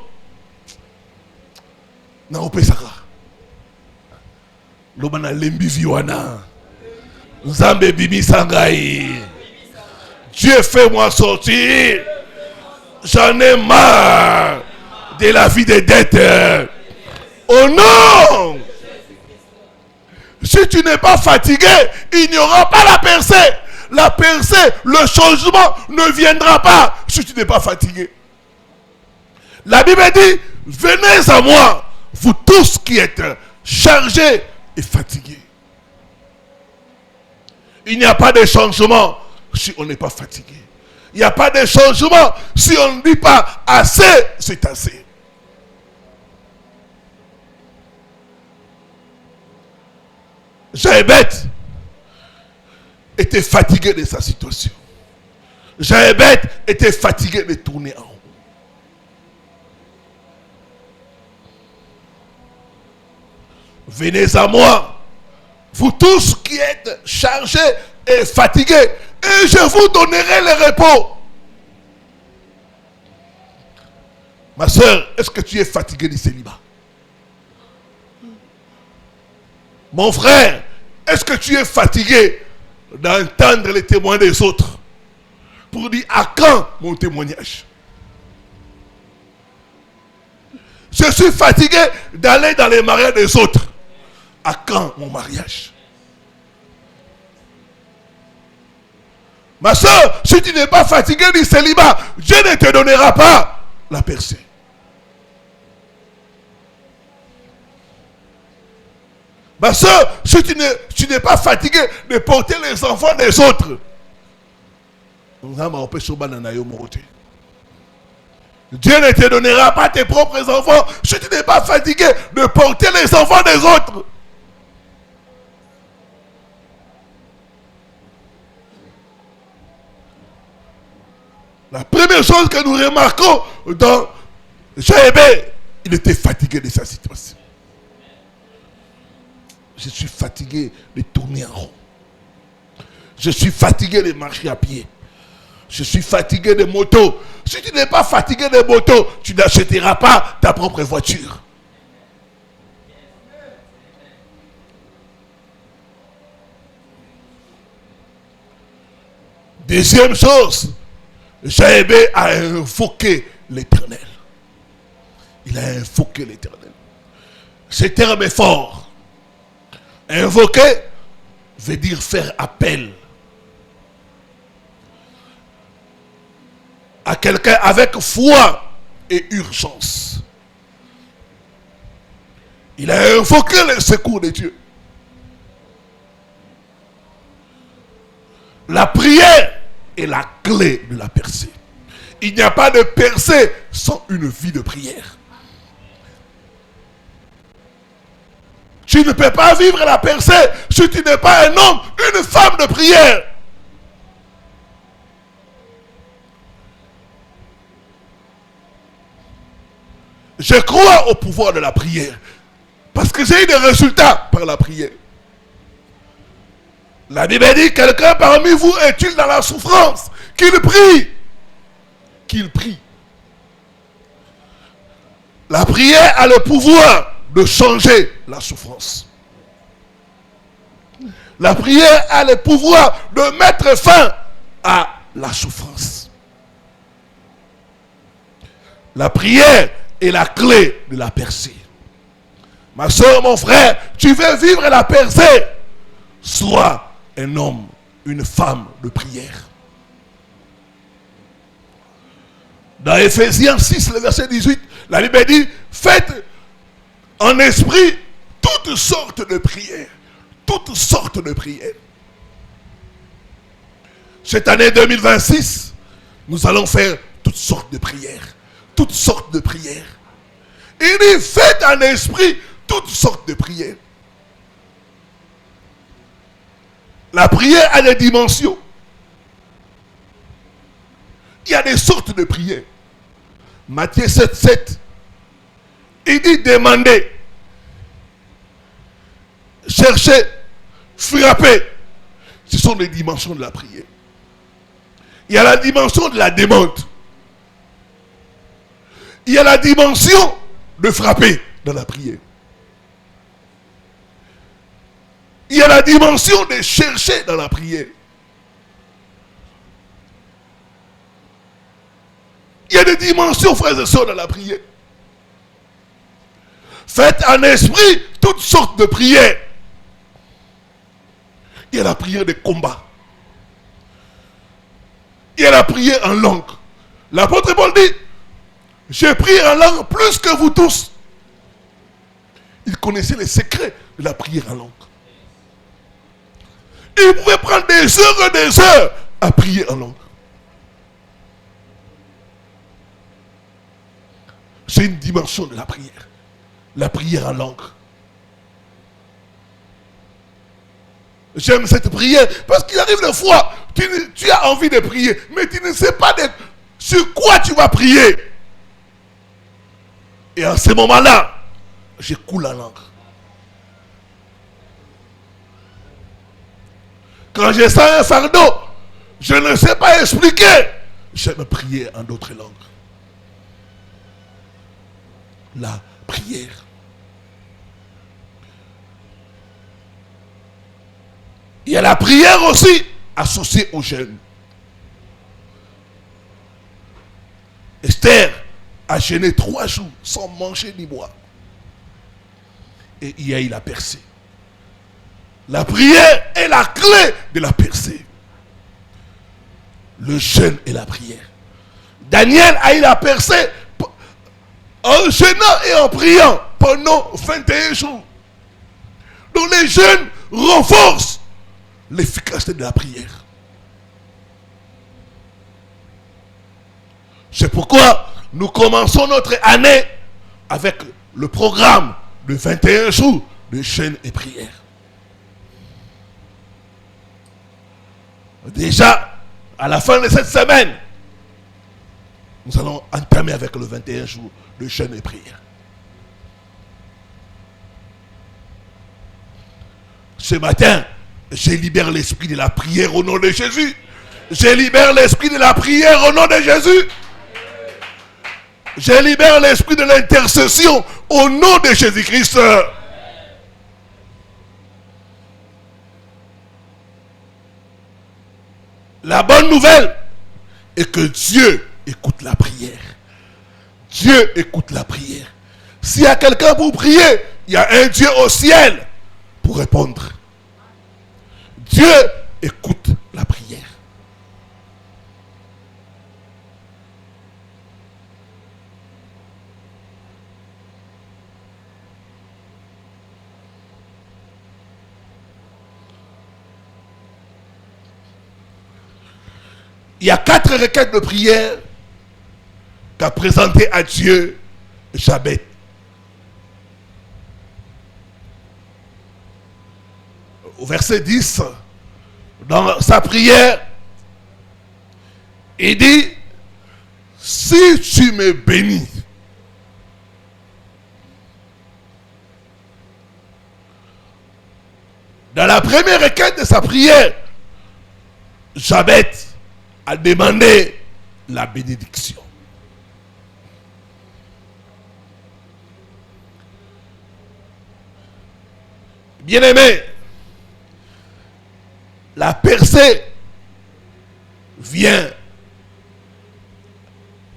Na opesaka loba na lembi viwana Nzambe bimisa ngai. Dieu fait-moi sortir, j'en ai marre de la vie des dettes. Oh non, si tu n'es pas fatigué, il n'y aura pas la percée. La percée, le changement ne viendra pas si tu n'es pas fatigué. La Bible dit, venez à moi, vous tous qui êtes chargés et fatigués. Il n'y a pas de changement si on n'est pas fatigué. Il n'y a pas de changement si on ne dit pas assez, c'est assez. Jabez était fatigué de sa situation. Jabez était fatigué de tourner en haut. Venez à moi, vous tous qui êtes chargés et fatigués, et je vous donnerai le repos. Ma soeur, est-ce que tu es fatigué du célibat? Mon frère, est-ce que tu es fatigué d'entendre les témoins des autres pour dire à quand mon témoignage? Je suis fatigué d'aller dans les mariages des autres. À quand mon mariage? Ma soeur, si tu n'es pas fatigué du célibat, Dieu ne te donnera pas la percée. Ma soeur, si tu n'es pas fatigué de porter les enfants des autres, Dieu ne te donnera pas tes propres enfants si tu n'es pas fatigué de porter les enfants des autres. La première chose que nous remarquons dans Jaébé, il était fatigué de sa situation. Je suis fatigué de tourner en rond. Je suis fatigué de marcher à pied. Je suis fatigué de moto. Si tu n'es pas fatigué de moto, tu n'achèteras pas ta propre voiture. Deuxième chose, Jaébé a invoqué l'Éternel. Il a invoqué l'Éternel. Ce terme est fort. Invoquer veut dire faire appel à quelqu'un avec foi et urgence. Il a invoqué le secours de Dieu. La prière est la clé de la percée. Il n'y a pas de percée sans une vie de prière. Tu ne peux pas vivre la percée si tu n'es pas un homme, une femme de prière. Je crois au pouvoir de la prière. Parce que j'ai eu des résultats par la prière. La Bible dit, quelqu'un parmi vous est-il dans la souffrance? Qu'il prie. Qu'il prie. La prière a le pouvoir de changer la souffrance. La prière a le pouvoir de mettre fin à la souffrance. La prière est la clé de la percée. Ma soeur, mon frère, tu veux vivre la percée? Sois un homme, une femme de prière. Dans Ephésiens 6, le verset 18, la Bible dit, faites en esprit toutes sortes de prières. Toutes sortes de prières. Cette année 2026, nous allons faire toutes sortes de prières. Toutes sortes de prières. Il dit, faites en esprit toutes sortes de prières. La prière a des dimensions. Il y a des sortes de prières. Matthieu 7, 7. Il dit demandez, cherchez, frappez. Ce sont les dimensions de la prière. Il y a la dimension de la demande. Il y a la dimension de frapper dans la prière. Il y a la dimension de chercher dans la prière. Il y a des dimensions, frères et sœurs, dans la prière. Faites en esprit toutes sortes de prières. Il y a la prière de combat. Il y a la prière en langue. L'apôtre Paul dit, j'ai prié en langue plus que vous tous. Il connaissait les secrets de la prière en langue. Il pouvait prendre des heures à prier en langue. C'est une dimension de la prière. La prière en langue. J'aime cette prière parce qu'il arrive des fois, tu as envie de prier, mais tu ne sais pas sur quoi tu vas prier. Et en ce moment-là, je coule la langue. Quand je sens un fardeau, je ne sais pas expliquer. J'aime prier en d'autres langues. La prière. Il y a la prière aussi associée au jeûne. Esther a jeûné 3 jours sans manger ni boire. Et il y a eu la percée. La prière est la clé de la percée. Le jeûne et la prière. Daniel a eu la percée en jeûnant et en priant pendant 21 jours. Donc les jeûnes renforcent l'efficacité de la prière. C'est pourquoi nous commençons notre année avec le programme de 21 jours de jeûne et prière. Déjà, à la fin de cette semaine, nous allons entamer avec le 21 jours de jeûne et prière. Ce matin, je libère l'esprit de la prière au nom de Jésus. Je libère l'esprit de la prière au nom de Jésus. Je libère l'esprit de l'intercession au nom de Jésus-Christ. La bonne nouvelle est que Dieu écoute la prière. Dieu écoute la prière. S'il y a quelqu'un pour prier, il y a un Dieu au ciel pour répondre. Dieu écoute la prière. Il y a 4 requêtes de prière qu'a présentées à Dieu Jabez. Au verset 10, dans sa prière, il dit, si tu me bénis, dans la première requête de sa prière, Jabez a demandé la bénédiction. Bien-aimé, la percée vient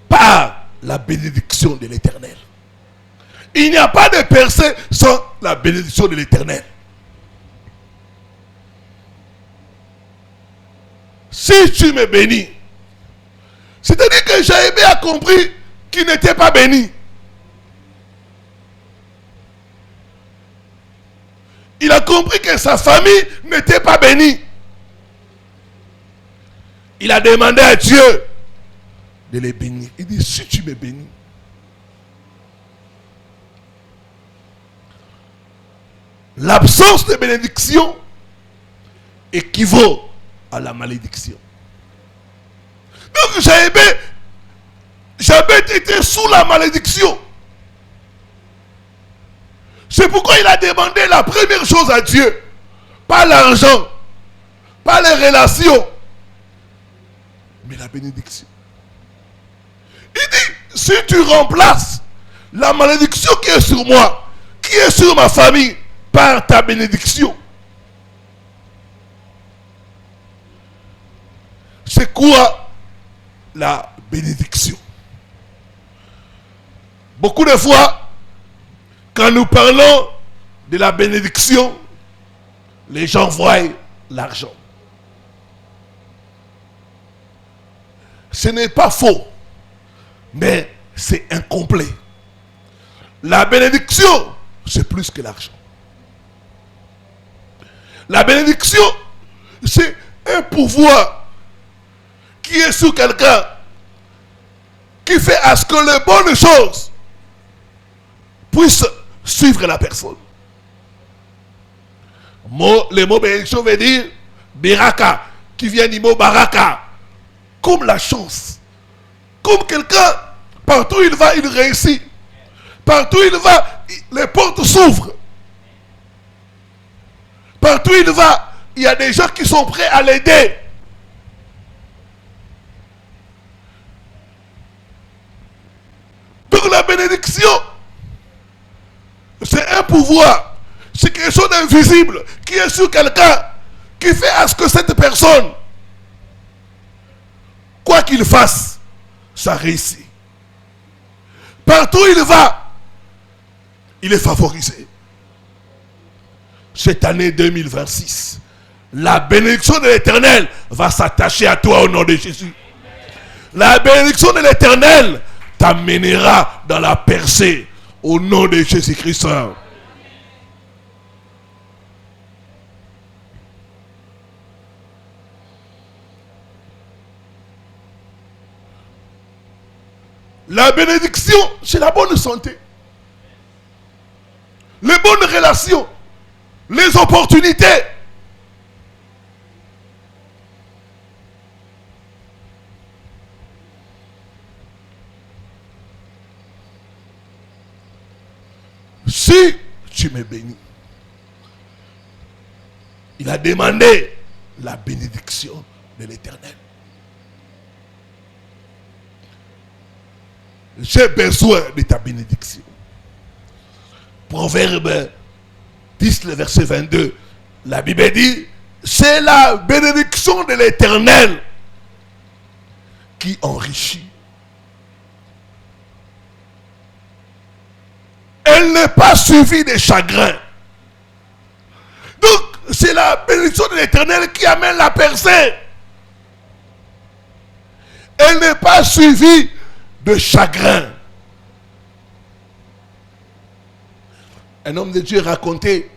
par la bénédiction de l'Éternel. Il n'y a pas de percée sans la bénédiction de l'Éternel. Si tu me bénis, c'est-à-dire que Jaébé a compris qu'il n'était pas béni. Il a compris que sa famille n'était pas bénie. Il a demandé à Dieu de les bénir. Il dit, si tu me bénis. L'absence de bénédiction équivaut à la malédiction. Donc Jabez était sous la malédiction. C'est pourquoi il a demandé la première chose à Dieu. Pas l'argent, pas les relations, mais la bénédiction. Il dit, si tu remplaces la malédiction qui est sur moi, qui est sur ma famille, par ta bénédiction, c'est quoi la bénédiction? Beaucoup de fois, quand nous parlons de la bénédiction, les gens voient l'argent. Ce n'est pas faux, mais c'est incomplet. La bénédiction, c'est plus que l'argent. La bénédiction, c'est un pouvoir qui est sur quelqu'un, qui fait à ce que les bonnes choses puissent suivre la personne. Le mot bénédiction veut dire Beraka, qui vient du mot Baraka, comme la chance. Comme quelqu'un, partout où il va, il réussit. Partout où il va, les portes s'ouvrent. Partout où il va, il y a des gens qui sont prêts à l'aider. Donc la bénédiction, c'est un pouvoir, c'est quelque chose d'invisible qui est sur quelqu'un, qui fait à ce que cette personne, quoi qu'il fasse, ça réussit. Partout où il va, il est favorisé. Cette année 2026, la bénédiction de l'Éternel va s'attacher à toi au nom de Jésus. La bénédiction de l'Éternel t'amènera dans la percée au nom de Jésus-Christ. La bénédiction, c'est la bonne santé, les bonnes relations, les opportunités. Si tu me bénis, il a demandé la bénédiction de l'Éternel. J'ai besoin de ta bénédiction. Proverbe 10, le verset 22. La Bible dit, c'est la bénédiction de l'Éternel qui enrichit. Elle n'est pas suivie de chagrin. Donc, c'est la bénédiction de l'Éternel qui amène la percée. Elle n'est pas suivie de chagrin. Un homme de Dieu racontait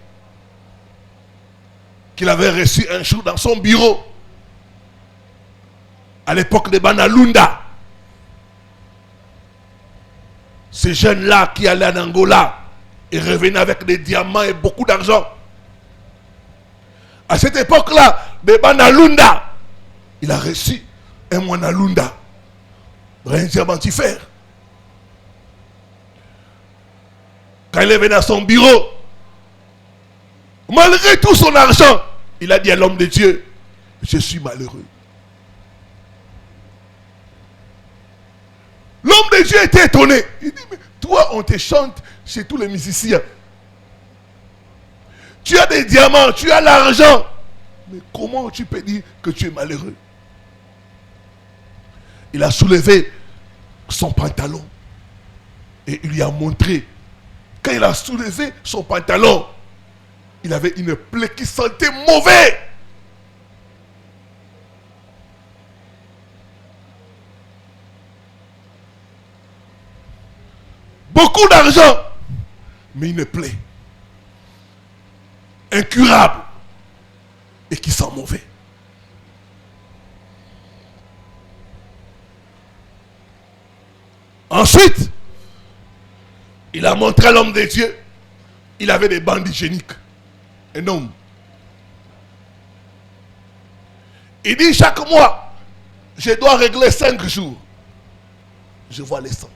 qu'il avait reçu un jour dans son bureau, à l'époque de Banalunda, ces jeunes-là qui allaient en Angola et revenaient avec des diamants et beaucoup d'argent. À cette époque-là, de Banalunda, il a reçu un Mwanalunda, un diamantifère. Quand il est venu à son bureau, malgré tout son argent, il a dit à l'homme de Dieu, je suis malheureux. L'homme de Dieu était étonné. Il dit, mais toi, on te chante chez tous les musiciens. Tu as des diamants, tu as l'argent. Mais comment tu peux dire que tu es malheureux? Il a soulevé son pantalon et il lui a montré. Quand il a soulevé son pantalon, il avait une plaie qui sentait mauvais. Beaucoup d'argent, mais une plaie incurable et qui sent mauvais. Ensuite, il a montré à l'homme de Dieu, il avait des bandes hygiéniques. Un homme. Il dit chaque mois, je dois régler 5 jours. Je vois les sangs.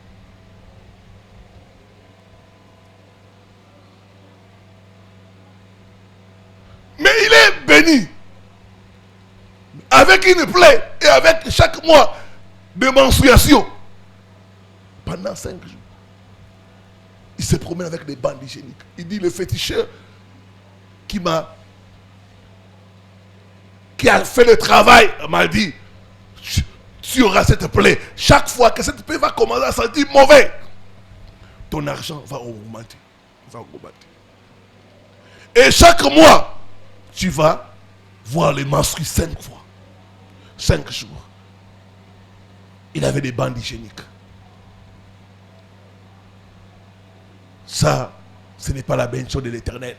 Mais il est béni. Avec une plaie et avec chaque mois de menstruation. Pendant 5 jours. Il se promène avec des bandes hygiéniques. Il dit le féticheur qui a fait le travail m'a dit tu auras cette plaie. Chaque fois que cette plaie va commencer à sentir mauvais, ton argent va augmenter. Et chaque mois, tu vas voir les menstrues 5 fois. 5 jours. Il avait des bandes hygiéniques. Ça, ce n'est pas la bénédiction de l'Éternel.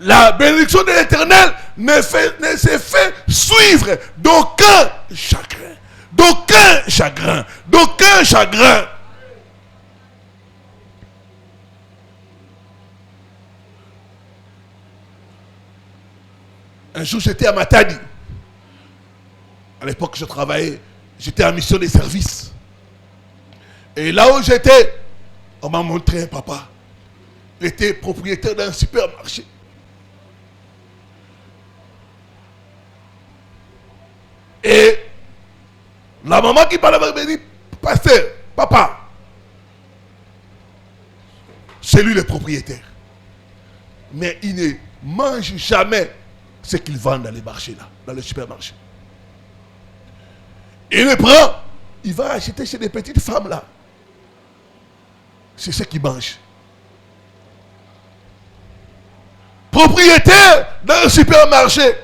La bénédiction de l'Éternel ne se fait suivre d'aucun chagrin. D'aucun chagrin. D'aucun chagrin. Un jour, j'étais à Matadi. À l'époque, je travaillais. J'étais en mission de service. Et là où j'étais, on m'a montré un papa. Il était propriétaire d'un supermarché. Et la maman qui parlait avec lui dit, pasteur, papa, c'est lui le propriétaire. Mais il ne mange jamais ce qu'ils vendent dans les marchés là, dans les supermarchés. Il le prend, il va acheter chez des petites femmes là. C'est ce qu'ils mangent. Propriétaire d'un supermarché,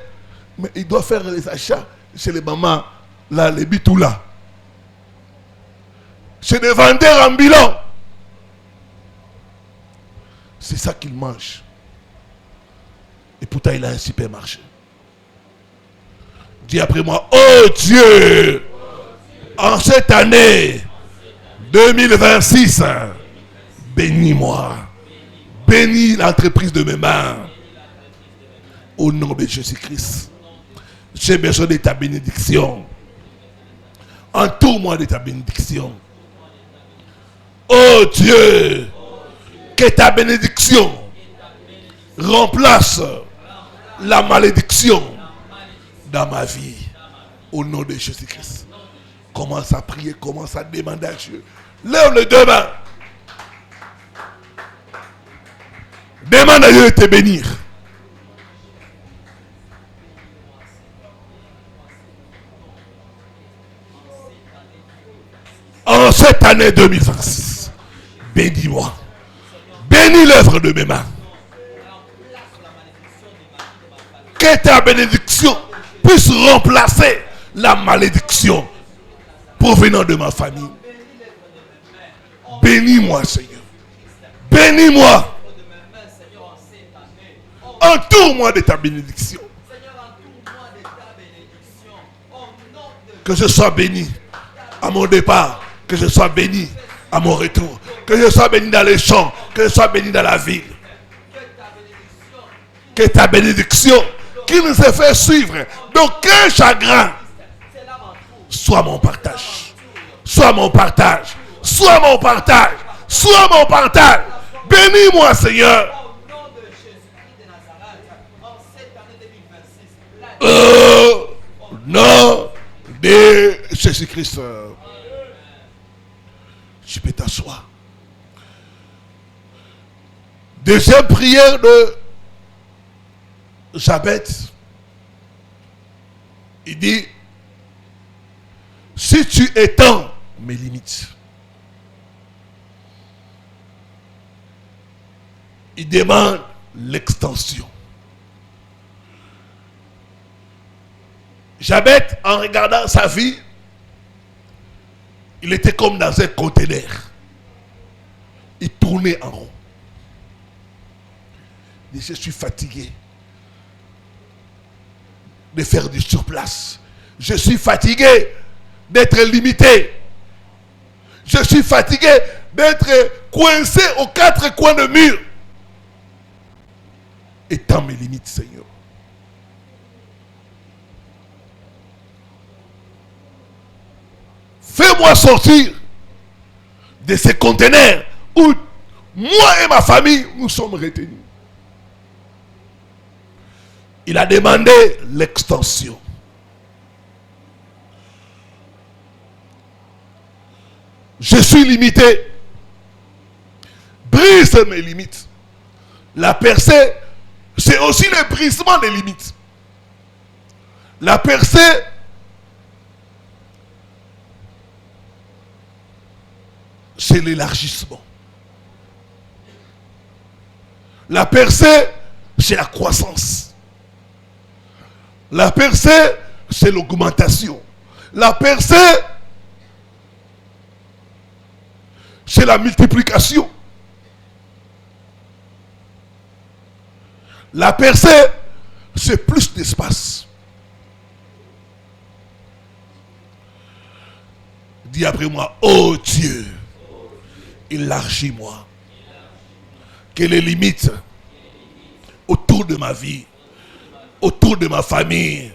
mais il doit faire les achats chez les mamans là, les bitous là. Chez des vendeurs ambulants. C'est ça qu'il mange. Et pourtant il a un supermarché. Dis après moi, oh Dieu, en cette année 2026, bénis-moi. Bénis l'entreprise de mes mains. Au nom de Jésus-Christ. J'ai besoin de ta bénédiction. Entoure-moi de ta bénédiction. Oh Dieu, que ta bénédiction remplace la malédiction dans ma vie. Au nom de Jésus-Christ. Commence à prier, commence à demander à Dieu. Lève les deux mains. Demande à Dieu de te bénir. En cette année 2026, bénis-moi. Bénis l'œuvre de mes mains. Que ta bénédiction puisse remplacer la malédiction provenant de ma famille. Bénis-moi, Seigneur. Bénis-moi. Entoure-moi de ta bénédiction. Que je sois béni à mon départ. Que je sois béni à mon retour. Que je sois béni dans les champs. Que je sois béni dans la ville. Que ta bénédiction qui nous a fait suivre d'aucun chagrin soit mon partage. Soit mon partage. Soit mon partage. Soit mon partage. Bénis-moi, Seigneur. Au nom de Jésus-Christ. Tu peux t'asseoir. Deuxième prière de Jabez. Il dit, si tu étends mes limites. Il demande l'extension. Jabez, en regardant sa vie, il était comme dans un conteneur. Il tournait en rond. Il dit, je suis fatigué de faire du surplace. Je suis fatigué d'être limité. Je suis fatigué d'être coincé aux quatre coins de mur. Étends mes limites, Seigneur. Fais-moi sortir de ces conteneurs où moi et ma famille nous sommes retenus. Il a demandé l'extension. Je suis limité. Brise mes limites. La percée, c'est aussi le brisement des limites. La percée, c'est l'élargissement. La percée, c'est la croissance. La percée, c'est l'augmentation. La percée, c'est la multiplication. La percée, c'est plus d'espace. Dis après moi, oh Dieu, élargis-moi. Que les limites autour de ma vie, autour de ma famille,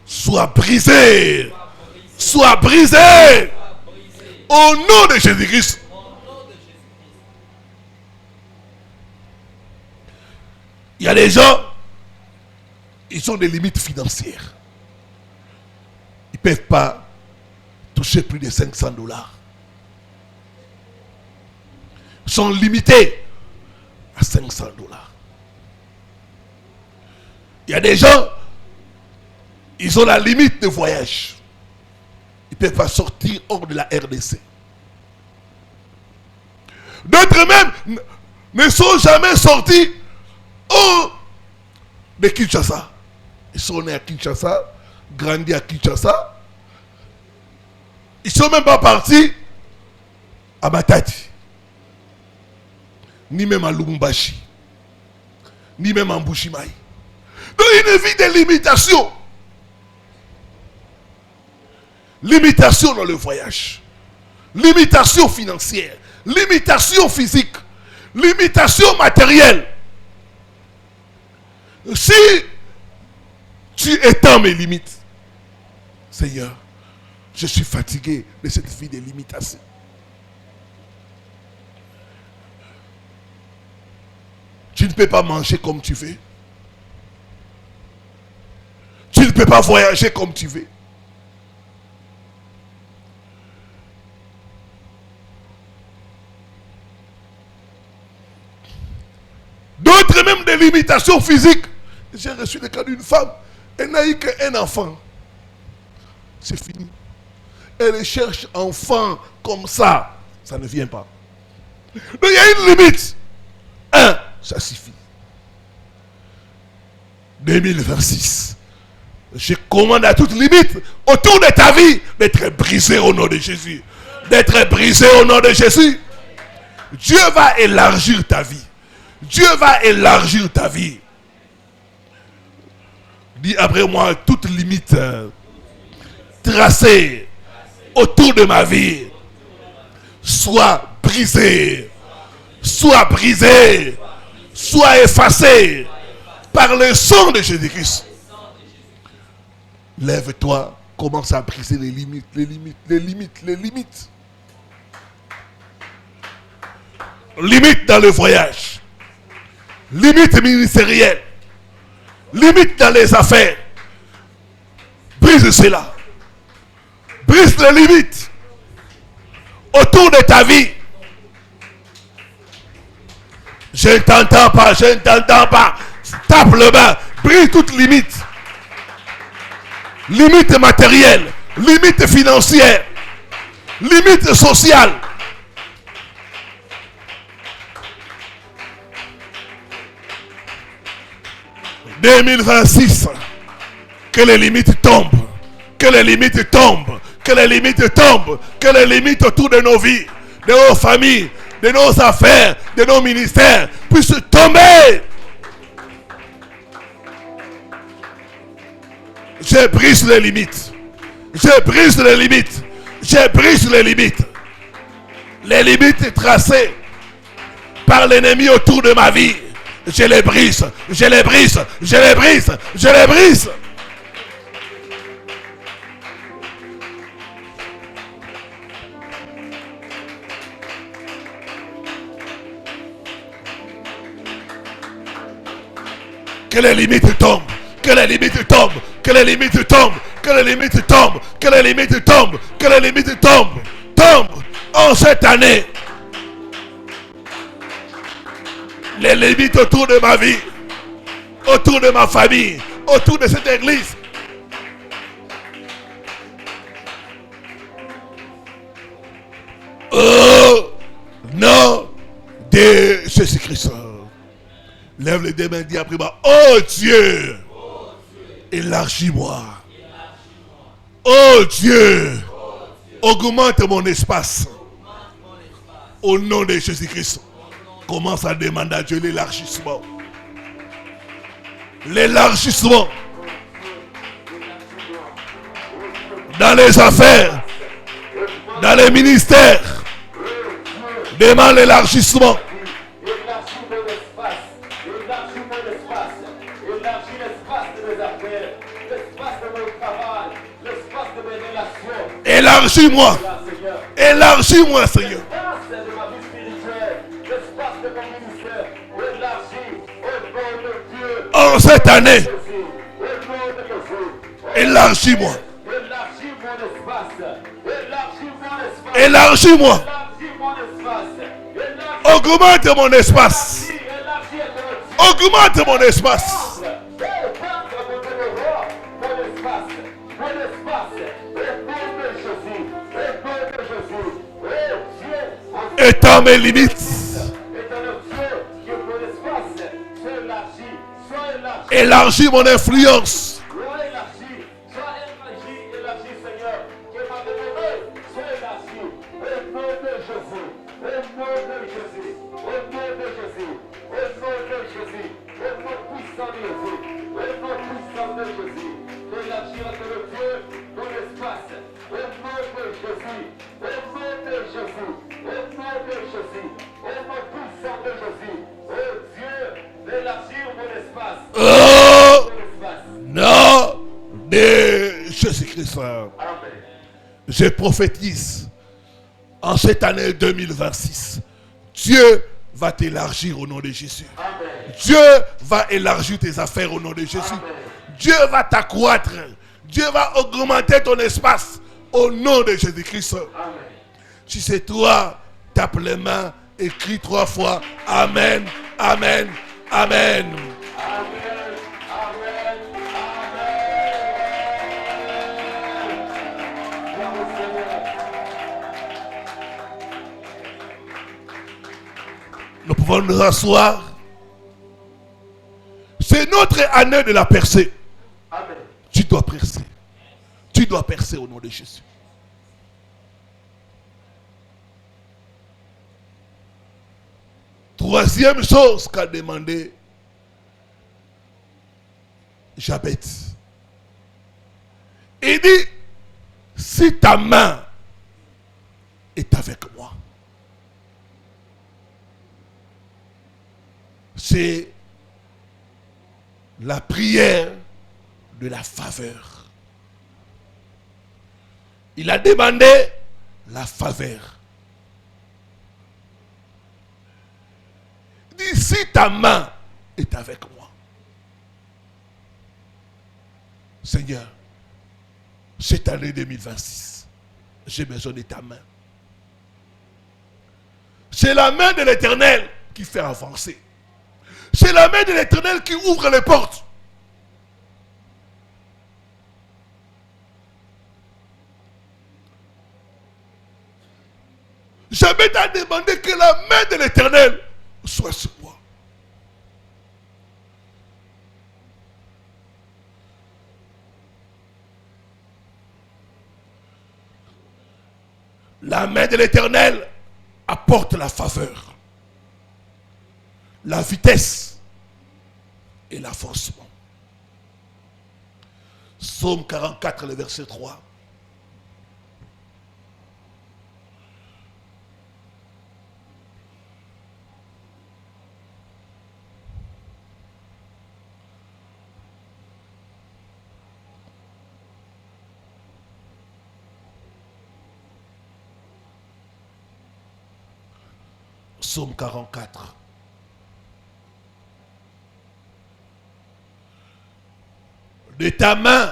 soient brisées. Soient brisées. Au nom de Jésus-Christ. Il y a des gens, ils ont des limites financières. Ils ne peuvent pas toucher plus de $500. Ils sont limités à $500. Il y a des gens, ils ont la limite de voyage. Ils ne peuvent pas sortir hors de la RDC. D'autres même ne sont jamais sortis hors de Kinshasa. Ils sont nés à Kinshasa, grandis à Kinshasa. Ils ne sont même pas partis à Matadi, ni même à Lubumbashi, ni même à Mbujimayi. Donc une vie de limitation. Limitation dans le voyage. Limitation financière. Limitation physique. Limitation matérielle. Si tu étends mes limites, Seigneur, je suis fatigué de cette vie de limitation. Tu ne peux pas manger comme tu veux. Tu ne peux pas voyager comme tu veux. D'autres même des limitations physiques. J'ai reçu le cas d'une femme. Elle n'a eu qu'un enfant. C'est fini. Elle cherche enfant comme ça. Ça ne vient pas. Donc il y a une limite. Ça suffit. 2026. Je commande à toute limite autour de ta vie d'être brisé au nom de Jésus. D'être brisé au nom de Jésus. Dieu va élargir ta vie. Dieu va élargir ta vie. Dis après moi, toute limite tracée autour de ma vie soit brisée, soit brisée, soit effacée par le sang de Jésus-Christ. Lève-toi, commence à briser les limites, les limites, les limites, les limites. Limite dans le voyage. Limite ministérielle. Limite dans les affaires. Brise cela. Brise les limites autour de ta vie. Je ne t'entends pas, je ne t'entends pas. Tape le bas. Brise toute limite. Limite matérielle. Limite financière. Limite sociale. « 2026, que les limites tombent, que les limites tombent, que les limites tombent, que les limites autour de nos vies, de nos familles, de nos affaires, de nos ministères puissent tomber. Je brise les limites, je brise les limites, je brise les limites. Les limites tracées par l'ennemi autour de ma vie. Je les brise, je les brise, je les brise, je les brise. Que les limites tombent, que les limites tombent, que les limites tombent, que les limites tombent, que les limites tombent, que les limites tombent, tombent en cette année. Les limites autour de ma vie, autour de ma famille, autour de cette église. Au nom de Jésus-Christ. Lève les deux mains, dis après moi, oh Dieu, élargis-moi. Oh Dieu, augmente mon espace. Au nom de Jésus-Christ. Commence à demander à Dieu l'élargissement. L'élargissement. Dans les affaires. Dans les ministères. Demande l'élargissement. Élargis mon espace. Élargis mon espace. Élargis l'espace de mes affaires. L'espace de mon travail. L'espace de mes relations. Élargis-moi. Élargis-moi, Seigneur. En cette année, élargis-moi. Élargis-moi. Augmente mon espace. Augmente mon espace. Étends mes limites. Éternel Dieu, que mon espace soit élargi, soit élargi. Élargis mon influence. Soit élargi, Seigneur. Que ma demeure soit élargie. Au nom de Jésus. Au nom de Jésus. Au nom de Jésus. Au nom de Jésus. Au nom puissant de Jésus. Au nom puissant de Jésus. Élargir à Dieu mon espace. Au nom de Jésus. Au nom de Jésus. Au nom de Jésus. Au nom puissant de Jésus. Oh Dieu, élargir mon espace. Oh, Mon espace. nom de Jésus-Christ. Amen. Je prophétise en cette année 2026. Dieu va t'élargir au nom de Jésus. Amen. Dieu va élargir tes affaires au nom de Jésus. Amen. Dieu va t'accroître. Dieu va augmenter ton espace au nom de Jésus-Christ. Amen. Si c'est toi, tape les mains, écris 3 fois. Amen, Amen, Amen. Amen. Amen. Amen. Gloire au Seigneur. Nous pouvons nous rasseoir. C'est notre année de la percée. Amen. Tu dois percer. Tu dois percer au nom de Jésus. Troisième chose qu'a demandé Jabez. Il dit, si ta main est avec moi, c'est la prière de la faveur. Il a demandé la faveur. Il dit, si ta main est avec moi, Seigneur, cette année 2026, j'ai besoin de ta main. C'est la main de l'Éternel qui fait avancer. C'est la main de l'Éternel qui ouvre les portes. Jamais t'as demandé que la main de l'Éternel soit sur moi. La main de l'Éternel apporte la faveur, la vitesse et l'avancement. Psaume 44, le verset 3. Psaume 44. De ta main,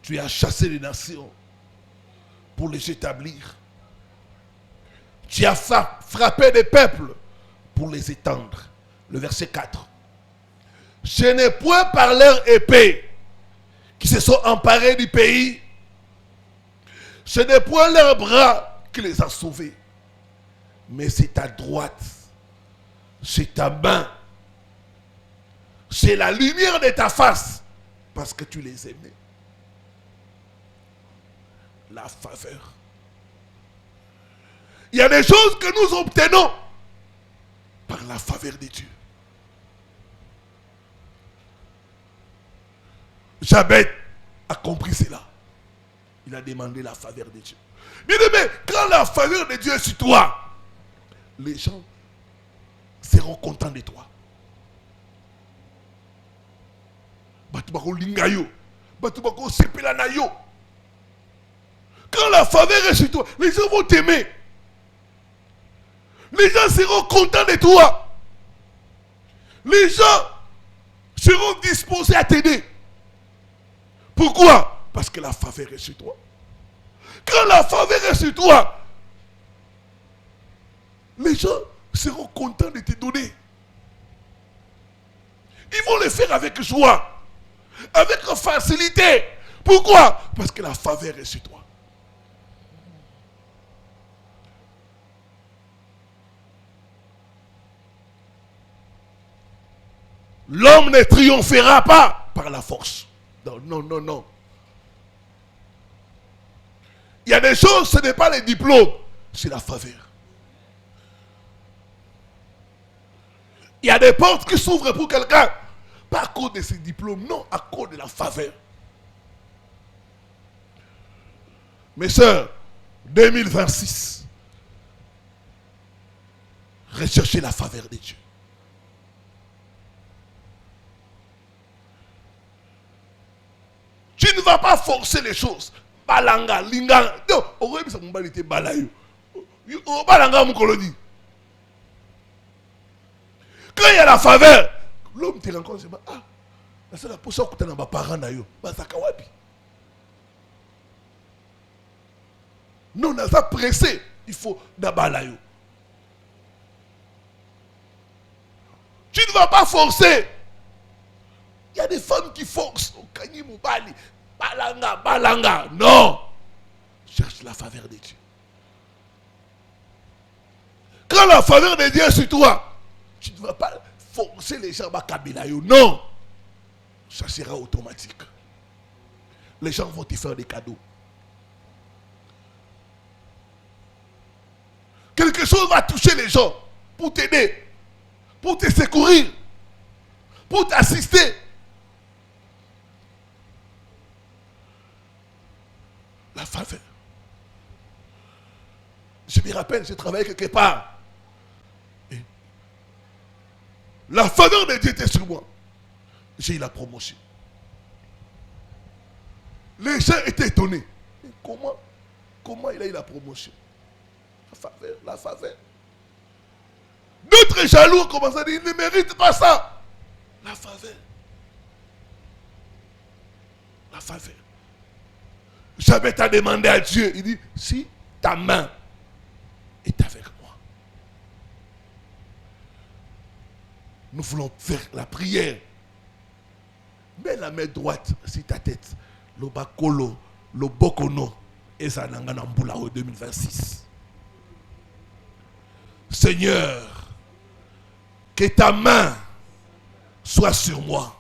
tu as chassé les nations pour les établir. Tu as frappé des peuples pour les étendre. Le verset 4. Ce n'est point par leur épée qui se sont emparés du pays. Ce n'est point leur bras qui les a sauvés. Mais c'est ta droite, c'est ta main, c'est la lumière de ta face, parce que tu les aimais. La faveur. Il y a des choses que nous obtenons par la faveur de Dieu. Jabez a compris cela. Il a demandé la faveur de Dieu. Bien aimé, quand la faveur de Dieu est sur toi, les gens seront contents de toi. Quand la faveur est sur toi, les gens vont t'aimer. Les gens seront contents de toi. Les gens seront disposés à t'aider. Pourquoi? Parce que la faveur est sur toi. Quand la faveur est sur toi, les gens seront contents de te donner. Ils vont le faire avec joie, avec facilité. Pourquoi? Parce que la faveur est sur toi. L'homme ne triomphera pas par la force. Non, non, non, non. Il y a des choses, ce n'est pas les diplômes, c'est la faveur. Il y a des portes qui s'ouvrent pour quelqu'un, pas à cause de ses diplômes, non, à cause de la faveur. Mes sœurs, 2026, recherchez la faveur de Dieu. Tu ne vas pas forcer les choses. Balanga, linga. Non, on va dire que c'est balayo. Balanga, mon coloni. Quand il y a la faveur, l'homme te rencontre, c'est ah, c'est la poche que tu as dans mes parents. Non, on a ça pressé. Il faut d'abalayo. Tu ne vas pas forcer. Il y a des femmes qui forcent. Balanga, balanga. Non. Cherche la faveur de Dieu. Quand la faveur de Dieu est sur toi, tu ne vas pas forcer les gens à Kabilayo. Non. Ça sera automatique. Les gens vont te faire des cadeaux. Quelque chose va toucher les gens pour t'aider, pour te secourir, pour t'assister. La faveur. Je me rappelle, je travaillais quelque part. Et la faveur de Dieu était sur moi. J'ai eu la promotion. Les gens étaient étonnés. Mais comment il a eu la promotion? La faveur, la faveur. D'autres jaloux ont commencé à dire, il ne mérite pas ça. La faveur. La faveur. J'avais à demander à Dieu. Il dit, si ta main est avec moi, nous voulons faire la prière. Mets la main droite sur ta tête. Le bakolo, le bokono, et ça n'a pas d'amboula en 2026. Seigneur, que ta main soit sur moi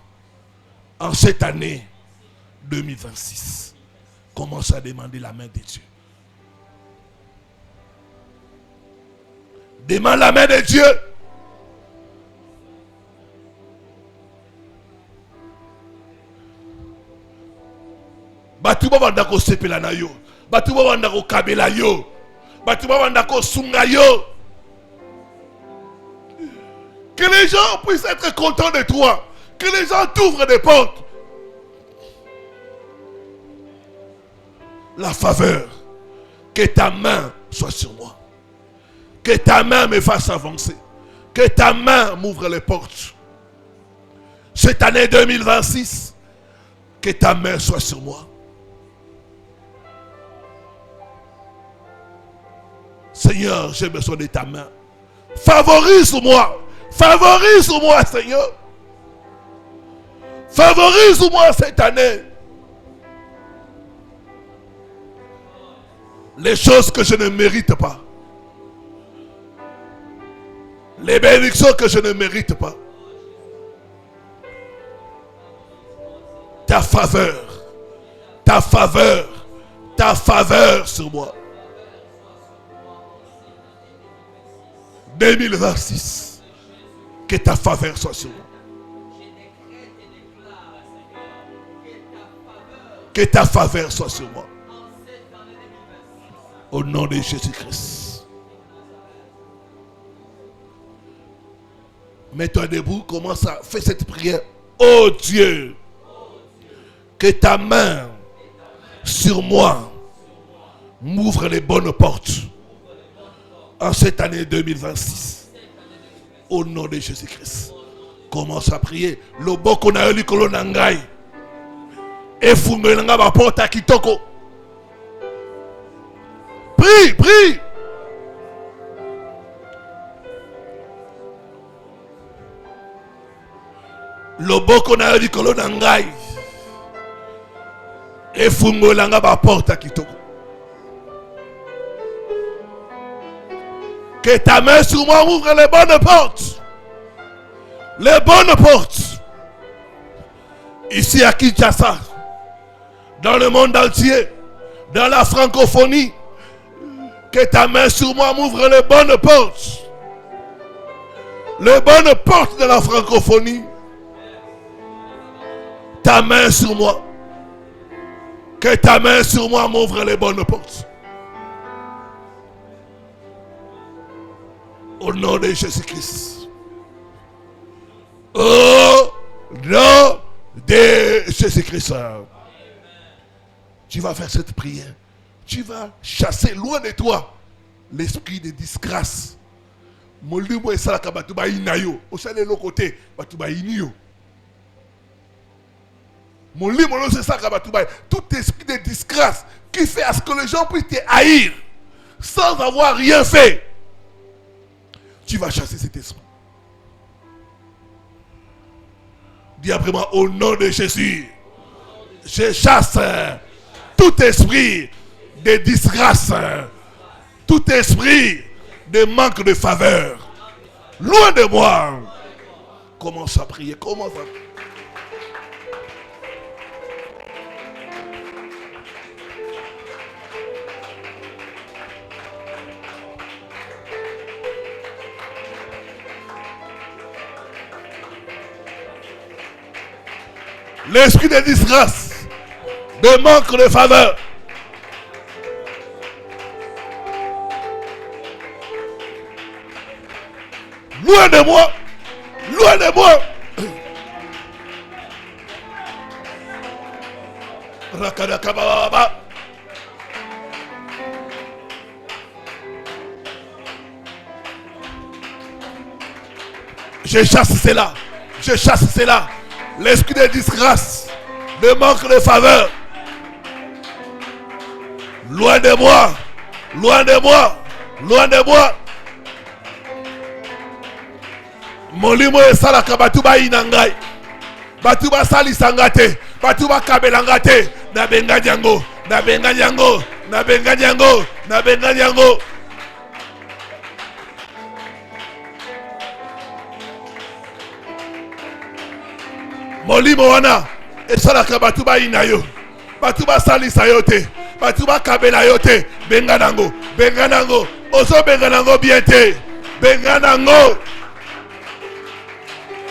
en cette année 2026. Commence à demander la main de Dieu. Demande la main de Dieu. Batuba bandako sepela na yo. Batuba bandako kabela yo. Batuba bandako sunga yo. Que les gens puissent être contents de toi. Que les gens t'ouvrent des portes. La faveur. Que ta main soit sur moi. Que ta main me fasse avancer. Que ta main m'ouvre les portes. Cette année 2026, que ta main soit sur moi. Seigneur, j'ai besoin de ta main. Favorise-moi. Favorise-moi, Seigneur. Favorise-moi cette année. Les choses que je ne mérite pas. Les bénédictions que je ne mérite pas. Ta faveur. Ta faveur. Ta faveur sur moi. 2026. Que ta faveur soit sur moi. Que ta faveur soit sur moi. Au nom de Jésus-Christ. Mets-toi debout, commence à faire cette prière. Oh Dieu, que ta main sur moi m'ouvre les bonnes portes en cette année 2026. Au nom de Jésus-Christ. Commence à prier. Le boko na yoli kolonangai. Et fungelanga ba porta kitoko. Prie, prie. Loboko na yoli kolonangai. Et fungelanga ba porta kitoko. Que ta main sur moi ouvre les bonnes portes. Les bonnes portes. ici à Kinshasa, dans le monde entier, dans la francophonie, que ta main sur moi m'ouvre les bonnes portes. Les bonnes portes de la francophonie. Ta main sur moi. Que ta main sur moi m'ouvre les bonnes portes. Au nom de Jésus-Christ. Au nom de Jésus-Christ. Tu vas faire cette prière. Tu vas chasser loin de toi l'esprit de disgrâce. Molimo et salaka batuba inayo. Au sein de l'autre côté, batuba inyo. Molimo no c'est salaka batuba. Tout esprit de disgrâce qui fait à ce que les gens puissent te haïr sans avoir rien fait. Tu vas chasser cet esprit. Dis après moi, au nom de Jésus, je chasse tout esprit de disgrâce, tout esprit de manque de faveur. Loin de moi. Commence à prier, commence à prier. L'esprit de disgrâce, de manque de faveur. Loin de moi, loin de moi. Rakadakababa. Je chasse cela, je chasse cela. L'esprit de disgrâce, de manque de faveur. Loin de moi, loin de moi, loin de moi. Molimo esalaka batuba inangai. Batuba sali sangate, batuba kabelangate. Na benga jango, na benga jango, na benga jango, na benga jango. Molimo wana esalaka batuba inayo. Batuba sali sayote, batuba kabela yote. Benga nango, benga nango. Oso benga nango biente, benga nango.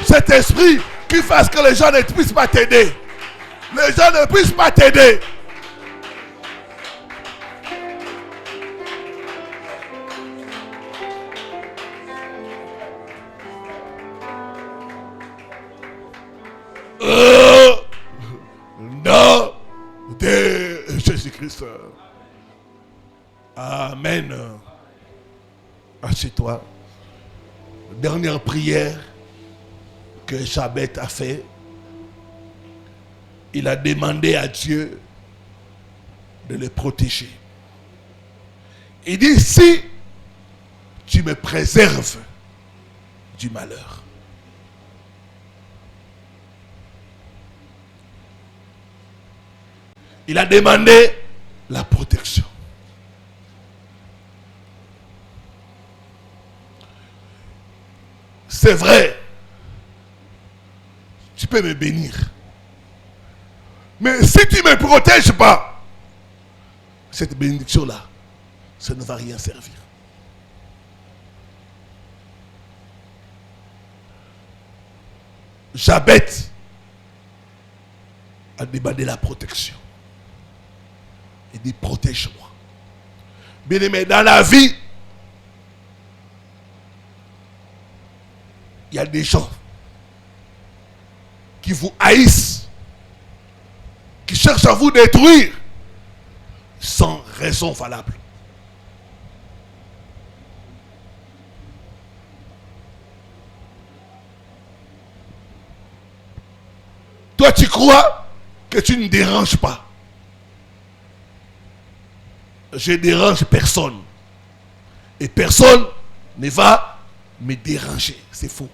Cet esprit qui fasse que les gens ne puissent pas t'aider. Les gens ne puissent pas t'aider. Nom de Jésus-Christ. Amen. Assieds-toi. Dernière prière que Jabet a fait. Il a demandé à Dieu de le protéger. Il dit, si tu me préserves du malheur. Il a demandé la protection. C'est vrai, tu peux me bénir. Mais si tu ne me protèges pas, cette bénédiction-là, ça ne va rien servir. Jabet a demandé la protection. Il dit, protège-moi. Bien-aimé, dans la vie, il y a des gens qui vous haïssent, qui cherchent à vous détruire sans raison valable. Toi, tu crois que tu ne déranges pas. Je dérange personne. Et personne ne va me déranger. C'est faux.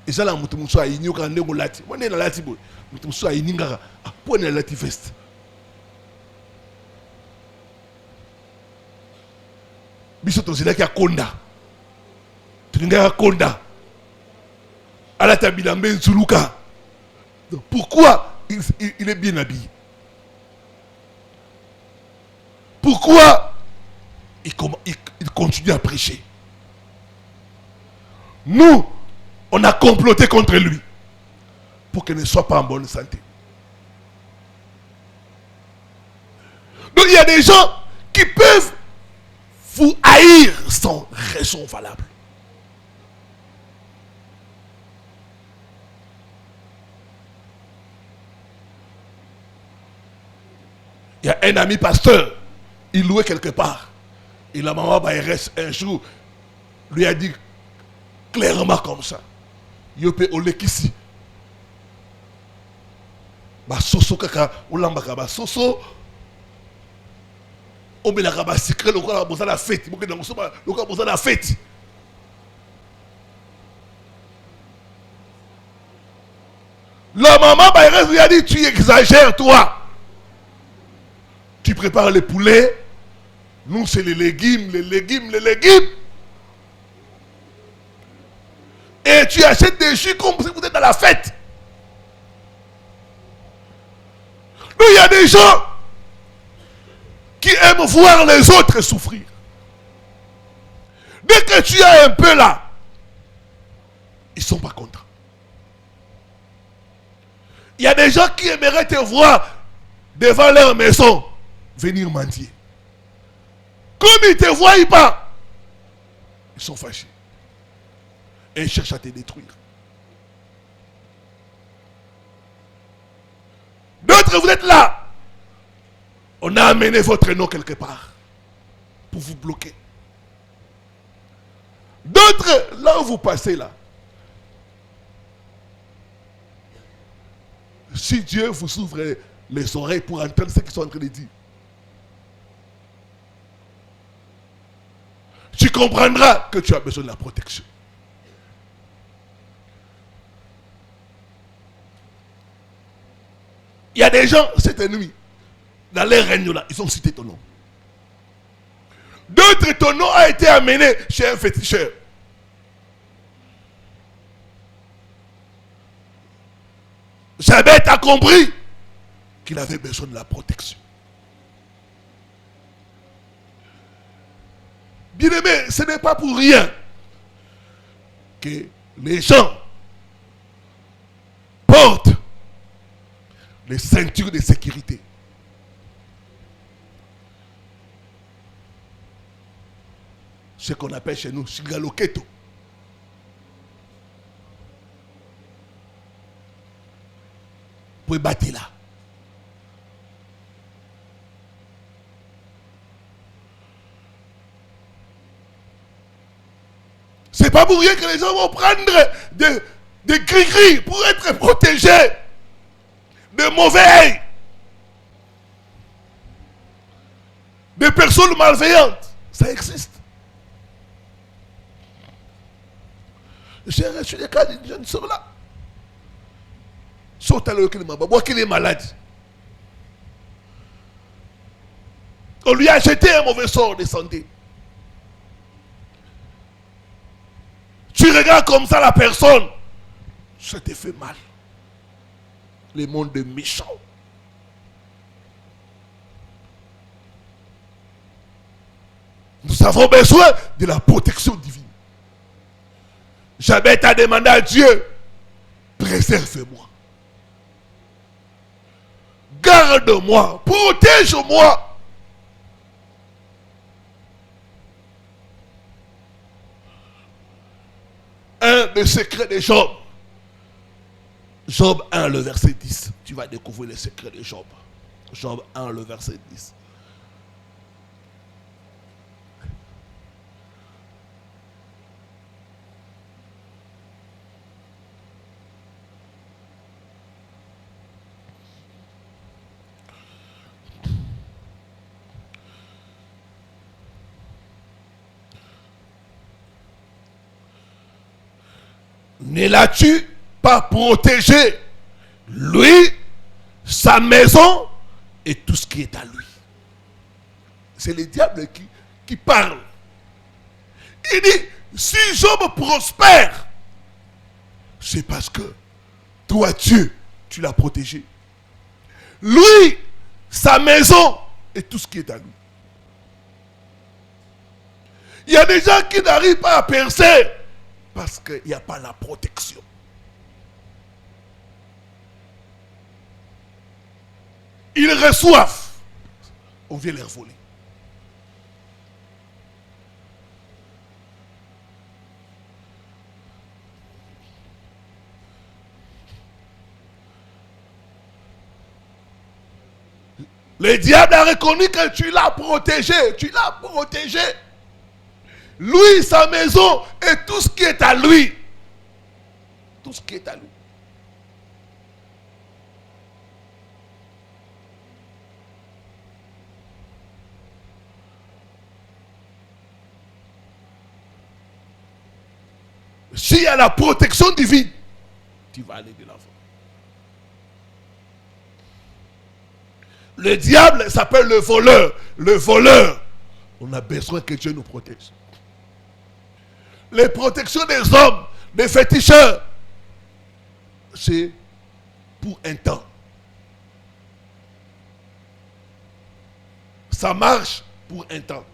Et ça là, je suis à Inyuka Ndemo Lati. Je suis à Lati. Je suis à Inyuka. Pour ne Lati Fest. Biso to zela ki akonda. Tringa akonda. Pourquoi il est bien habillé? Pourquoi il continue à prêcher? Nous, on a comploté contre lui pour qu'il ne soit pas en bonne santé. Donc il y a des gens qui peuvent vous haïr sans raison valable. Il y a un ami pasteur, il louait quelque part. Et la maman Bayrès, un jour, lui a dit clairement comme ça. Yope olekisi. Ba soso kaka, ulambaka ba soso. Obelaka ba secret lokola boza la fête. Boke na muso ba lokola boza la fête. La maman Bayrès lui a dit, tu exagères toi. Tu prépares les poulets. Nous, c'est les légumes. Et tu achètes des jus comme si vous êtes dans la fête. Donc, il y a des gens qui aiment voir les autres souffrir. Dès que tu es un peu là, ils ne sont pas contents. Il y a des gens qui aimeraient te voir devant leur maison venir mendier. Comme ils ne te voient pas, ils sont fâchés. Et ils cherchent à te détruire. D'autres, vous êtes là. On a amené votre nom quelque part pour vous bloquer. D'autres, là où vous passez là, si Dieu vous ouvre les oreilles pour entendre ce qu'ils sont en train de dire, tu comprendras que tu as besoin de la protection. Il y a des gens, cette nuit, dans les règnes là, ils ont cité ton nom. D'autres, ton nom a été amené chez un féticheur. Jabet a compris qu'il avait besoin de la protection. Bien-aimé, ce n'est pas pour rien que les gens portent les ceintures de sécurité. Ce qu'on appelle chez nous Shigaloketo. Pour battre là. C'est pas pour rien que les gens vont prendre des gris-gris pour être protégés de mauvais œil, de personnes malveillantes. Ça existe. J'ai reçu des cas d'une jeune soeur là. Saute à l'heure qu'il est malade. On lui a jeté un mauvais sort de santé. Tu regardes comme ça la personne, ça te fait mal. Le monde est méchant. Nous avons besoin de la protection divine. Jabet a demandé à Dieu, préserve-moi. Garde-moi, protège-moi. Un des secrets de Job. Job 1, le verset 10. Tu vas découvrir les secrets de Job. Job 1, le verset 10. Ne l'as-tu pas protégé, lui, sa maison et tout ce qui est à lui? C'est le diable qui parle. Il dit, si Job prospère, c'est parce que toi, Dieu, tu l'as protégé. Lui, sa maison et tout ce qui est à lui. Il y a des gens qui n'arrivent pas à percer parce qu'il n'y a pas la protection. Ils reçoivent. On vient leur voler. Le diable a reconnu que tu l'as protégé. Tu l'as protégé. Lui, sa maison et tout ce qui est à lui. Tout ce qui est à lui. S'il y a la protection divine, tu vas aller de l'avant. Le diable s'appelle le voleur. Le voleur, on a besoin que Dieu nous protège. Les protections des hommes, des féticheurs, c'est pour un temps. Ça marche pour un temps.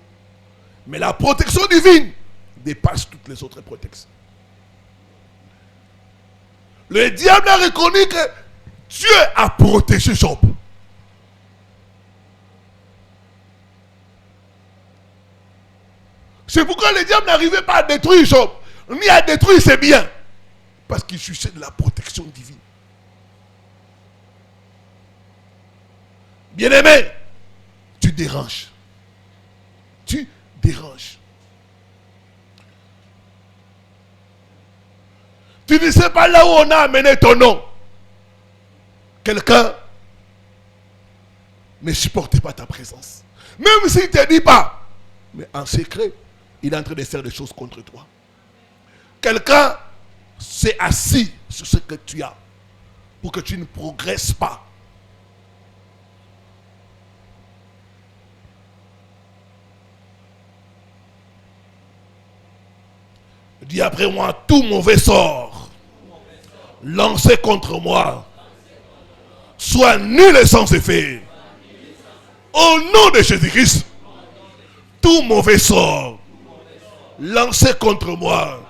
Mais la protection divine dépasse toutes les autres protections. Le diable a reconnu que Dieu a protégé Job. C'est pourquoi le diable n'arrivait pas à détruire Job, ni à détruire ses biens. Parce qu'il jouissait de la protection divine. Bien-aimé, tu déranges. Tu déranges. Tu ne sais pas là où on a amené ton nom. Quelqu'un ne supporte pas ta présence. Même s'il ne te dit pas, mais en secret, il est en train de faire des choses contre toi. Quelqu'un s'est assis sur ce que tu as pour que tu ne progresses pas. Dis après moi, tout mauvais sort lancé contre moi soit nul et sans effet. Au nom de Jésus-Christ, tout mauvais sort lancé contre moi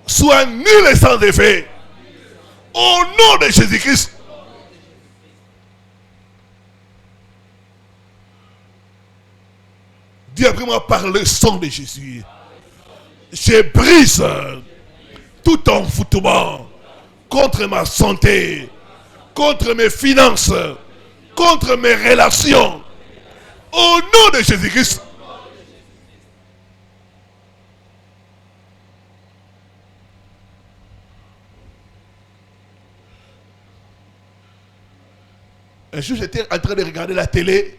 soit nul et sans effet. Au nom de Jésus-Christ. Dis après moi, par le sang de Jésus, je brise tout envoûtement contre ma santé, contre mes finances, contre mes relations. Au nom de Jésus-Christ. Un jour, j'étais en train de regarder la télé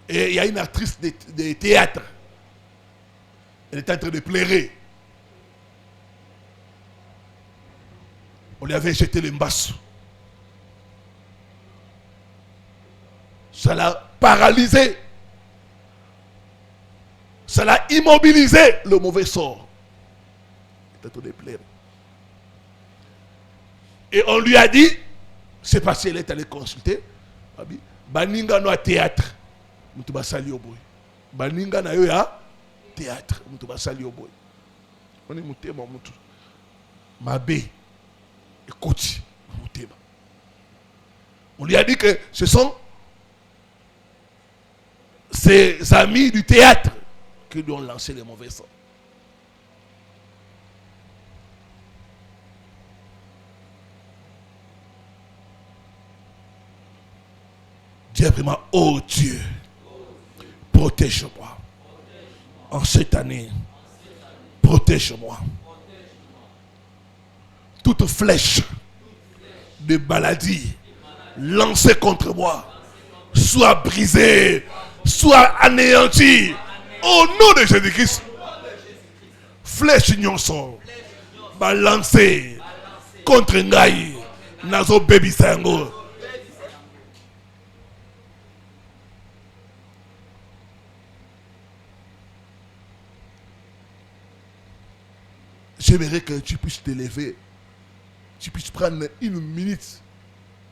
et il y a une actrice de théâtre. Elle était en train de pleurer. On lui avait jeté le mbassou. Ça l'a paralysé. Ça l'a immobilisé, le mauvais sort. Il était en train de pleurer. Et on lui a dit, c'est parce qu'elle est allée consulter. Baninga no a théâtre. Mutuba sali oboy. Baninga na yo ya théâtre. Mutuba sali oboy. On est mutema mutu. Mabe. Écoute. Mutema. On lui a dit que ce sont ses amis du théâtre qui lui ont lancé les mauvais sorts. Dis vraiment, oh Dieu, protège-moi. En cette année, protège-moi. Toute flèche de maladie lancée contre moi soit brisée, soit anéantie. Au nom de Jésus-Christ. Flèche nyonso balancée contre Ngaï, Nazo Baby Sango. Je j'aimerais que tu puisses te lever, tu puisses prendre une minute.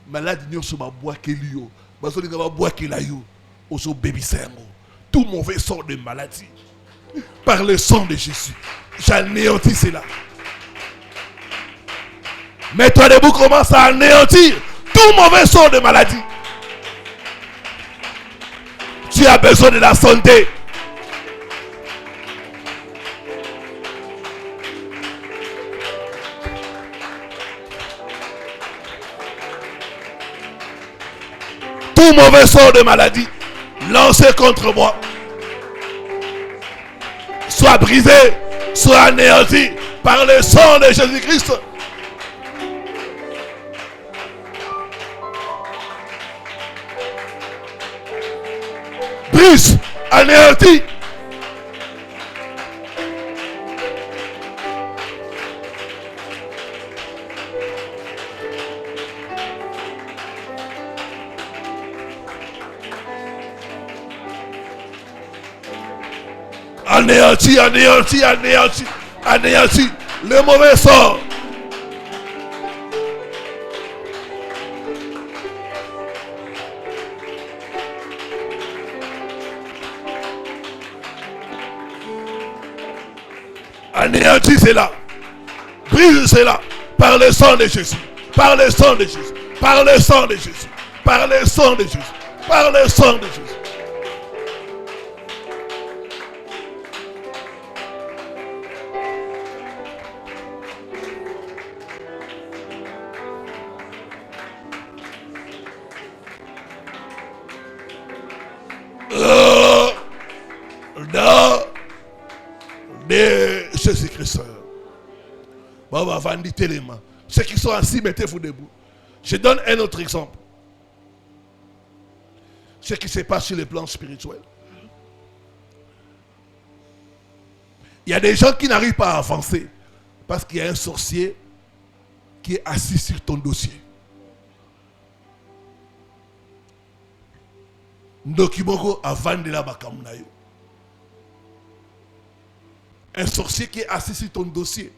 Malade, nous sommes à boire kelio, parce que nous avons boire kelayo, au baby sango. Tout mauvais sort de maladie. Par le sang de Jésus, j'anéantis cela. Mets-toi debout, commence à anéantir tout mauvais sort de maladie. Tu as besoin de la santé. Tout mauvais sort de maladie lancé contre moi soit brisé, soit anéanti par le sang de Jésus-Christ. Brise, anéanti. Anéanti, anéanti, anéanti, anéanti. Le mauvais sort. Anéantis cela. Brise cela. Par le sang de Jésus. Par le sang de Jésus. Par le sang de Jésus. Par le sang de Jésus. Par le sang de Jésus. Jésus-Christ. Bon, va vendre les mains. Ceux qui sont assis, mettez-vous debout. Je donne un autre exemple. Ce qui se passe sur le plan spirituel. Il y a des gens qui n'arrivent pas à avancer parce qu'il y a un sorcier qui est assis sur ton dossier. Ndokimoko a vendu la bakamunayo. Un sorcier qui est assis sur ton dossier.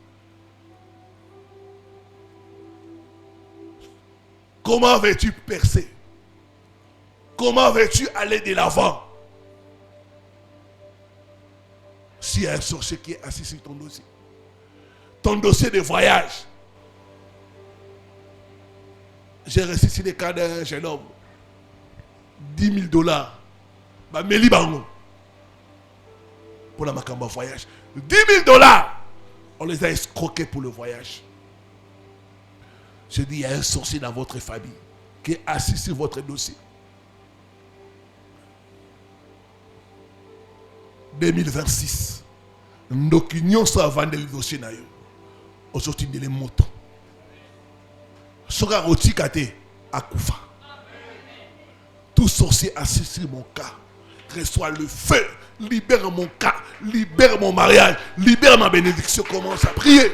Comment veux-tu percer? Comment veux-tu aller de l'avant? S'il y a un sorcier qui est assis sur ton dossier. Ton dossier de voyage. J'ai reçu ici le cas d'un jeune homme. $10,000. Bah, Meli Bango. Pour la Makamba voyage. $10,000. On les a escroqués pour le voyage. Je dis, il y a un sorcier dans votre famille qui est assis sur votre dossier. 2026. Nous sommes vendre le dossier. Aujourd'hui, nous sommes motos. Sera rotikate à Koufa. Tout sorcier assis sur mon cas. Reçois le feu. Libère mon cas. Libère mon mariage. Libère ma bénédiction. Commence à prier.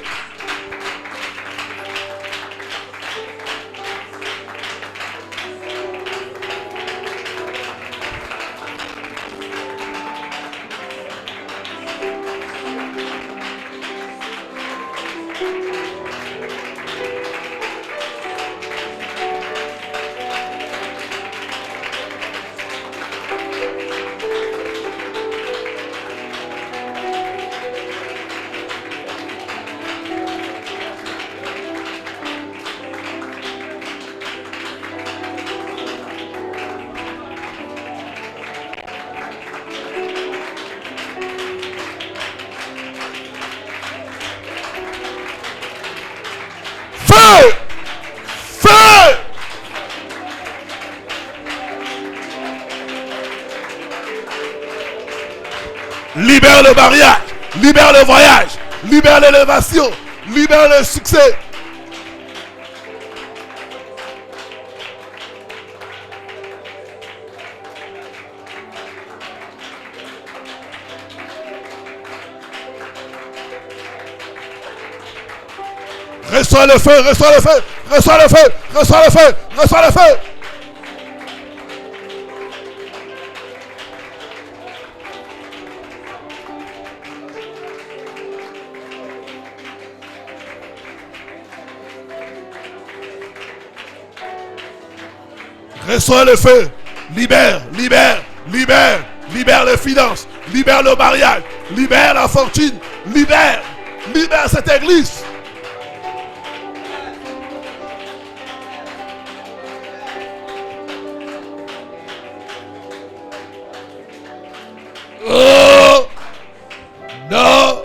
Libère le mariage, libère le voyage, libère l'élévation, libère le succès. Reçois le feu, reçois le feu, reçois le feu, reçois le feu, reçois le feu. Reçois le feu. Libère, libère, libère. Libère les finances. Libère le mariage. Libère la fortune. Libère. Libère cette église. Oh, non,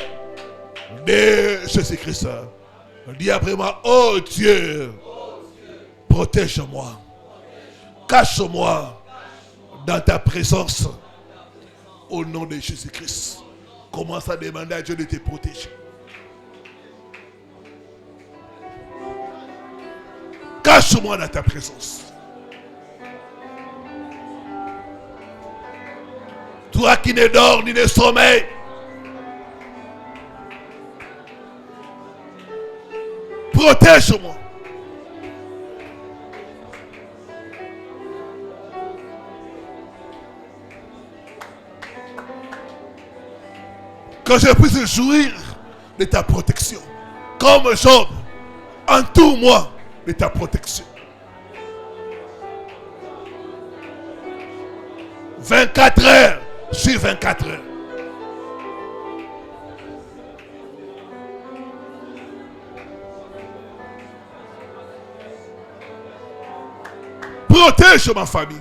de Jésus-Christ. Dis après moi, oh Dieu, protège-moi, cache-moi dans ta présence au nom de Jésus-Christ. Commence à demander à Dieu de te protéger. Cache-moi dans ta présence. Toi qui ne dors ni ne sommeille, protège-moi. Que je puisse jouir de ta protection. Comme Job, entoure-moi de ta protection. 24 heures sur 24 heures. Protège ma famille.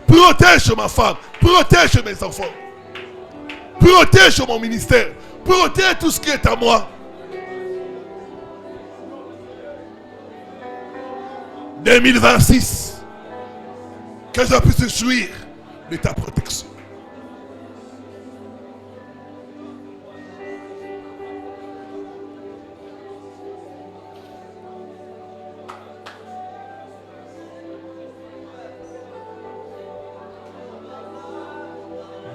Protège ma femme. Protège mes enfants. Protège mon ministère. Protège tout ce qui est à moi. 2026. Que je puisse jouir de ta protection.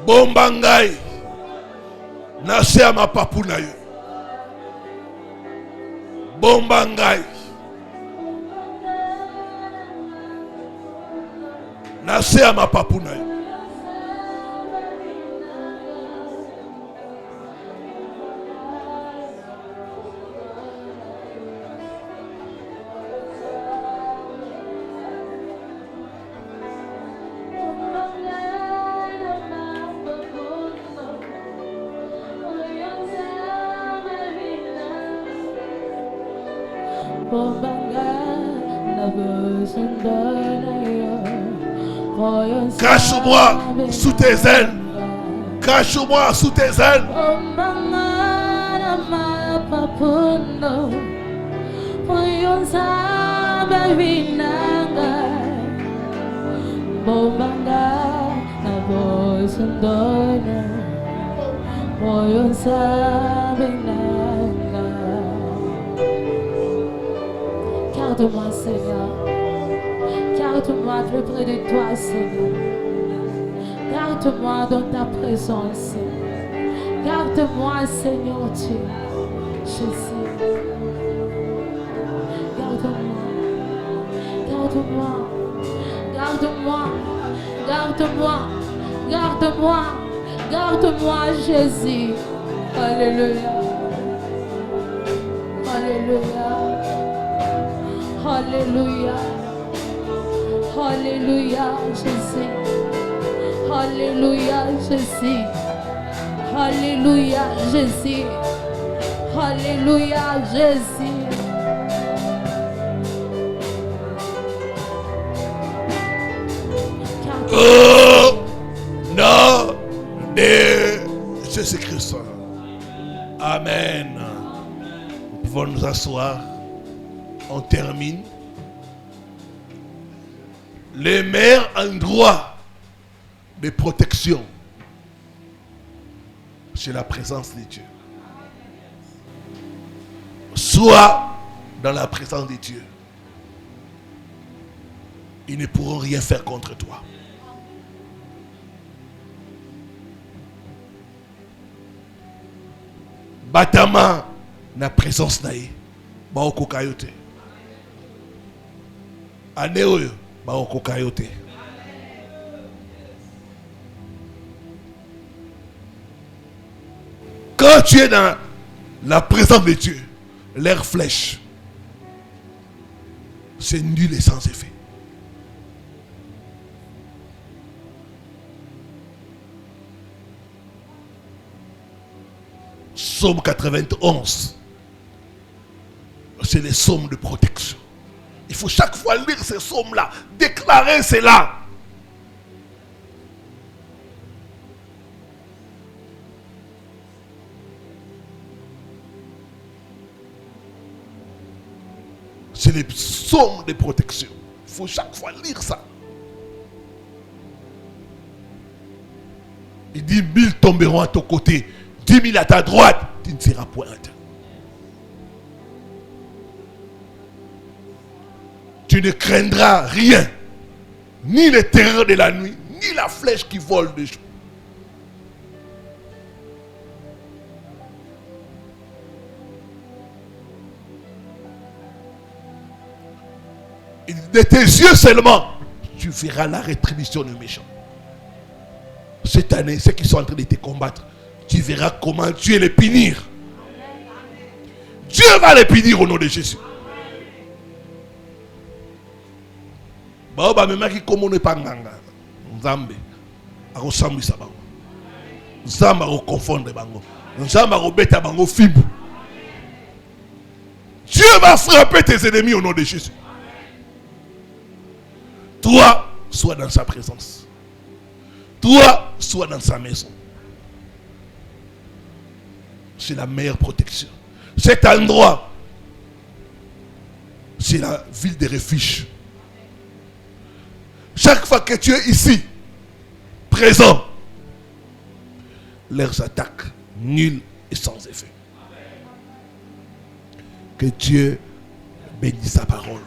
Bombangai nase ama papu na yo. Bombangai nase ama papu na yo. Cache-moi sous tes ailes. Cache-moi sous tes ailes. Garde-moi, Seigneur. Garde-moi plus près de toi, Seigneur. Garde-moi dans ta présence. Garde-moi, Seigneur Dieu. Jésus. Garde-moi. Garde-moi. Garde-moi. Garde-moi. Garde-moi. Garde-moi, Jésus. Alléluia. Alléluia. Alléluia. Alléluia, Jésus. Alléluia, Jésus. Alléluia, Jésus. Alléluia, Jésus. Oh, nom de Jésus-Christ. Amen. Nous pouvons nous asseoir. On termine. Le meilleur endroit de protection, c'est la présence de Dieu. Sois dans la présence de Dieu. Ils ne pourront rien faire contre toi. Batama na présence naïe. Baoko kayote. Aneoyo. Baoko kayote. Quand tu es dans la présence de Dieu, l'air flèche, c'est nul et sans effet. psaume 91. C'est les psaumes de protection. Il faut chaque fois lire ces psaumes-là, déclarer cela. C'est les psaumes de protection. Il faut chaque fois lire ça. Il dit 1000 tomberont à ton côté, 10 000 à ta droite, tu ne seras point atteint. Tu ne craindras rien, ni les terreurs de la nuit, ni la flèche qui vole de jour. De tes yeux seulement, tu verras la rétribution du méchant. Cette année, ceux qui sont en train de te combattre, tu verras comment Dieu les punir. Dieu va les punir au nom de Jésus. Bah, même qui commande pas nganga, Nzambe, akosambisa bango. Nzambe akokonfondre bango. Nzambe akobeta bango fibu. Dieu va frapper tes ennemis au nom de Jésus. Toi, sois dans sa présence. Toi, sois dans sa maison. C'est la meilleure protection. Cet endroit, c'est la ville de refuge. Chaque fois que tu es ici, présent, leurs attaques nulles et sans effet. Que Dieu bénisse sa parole.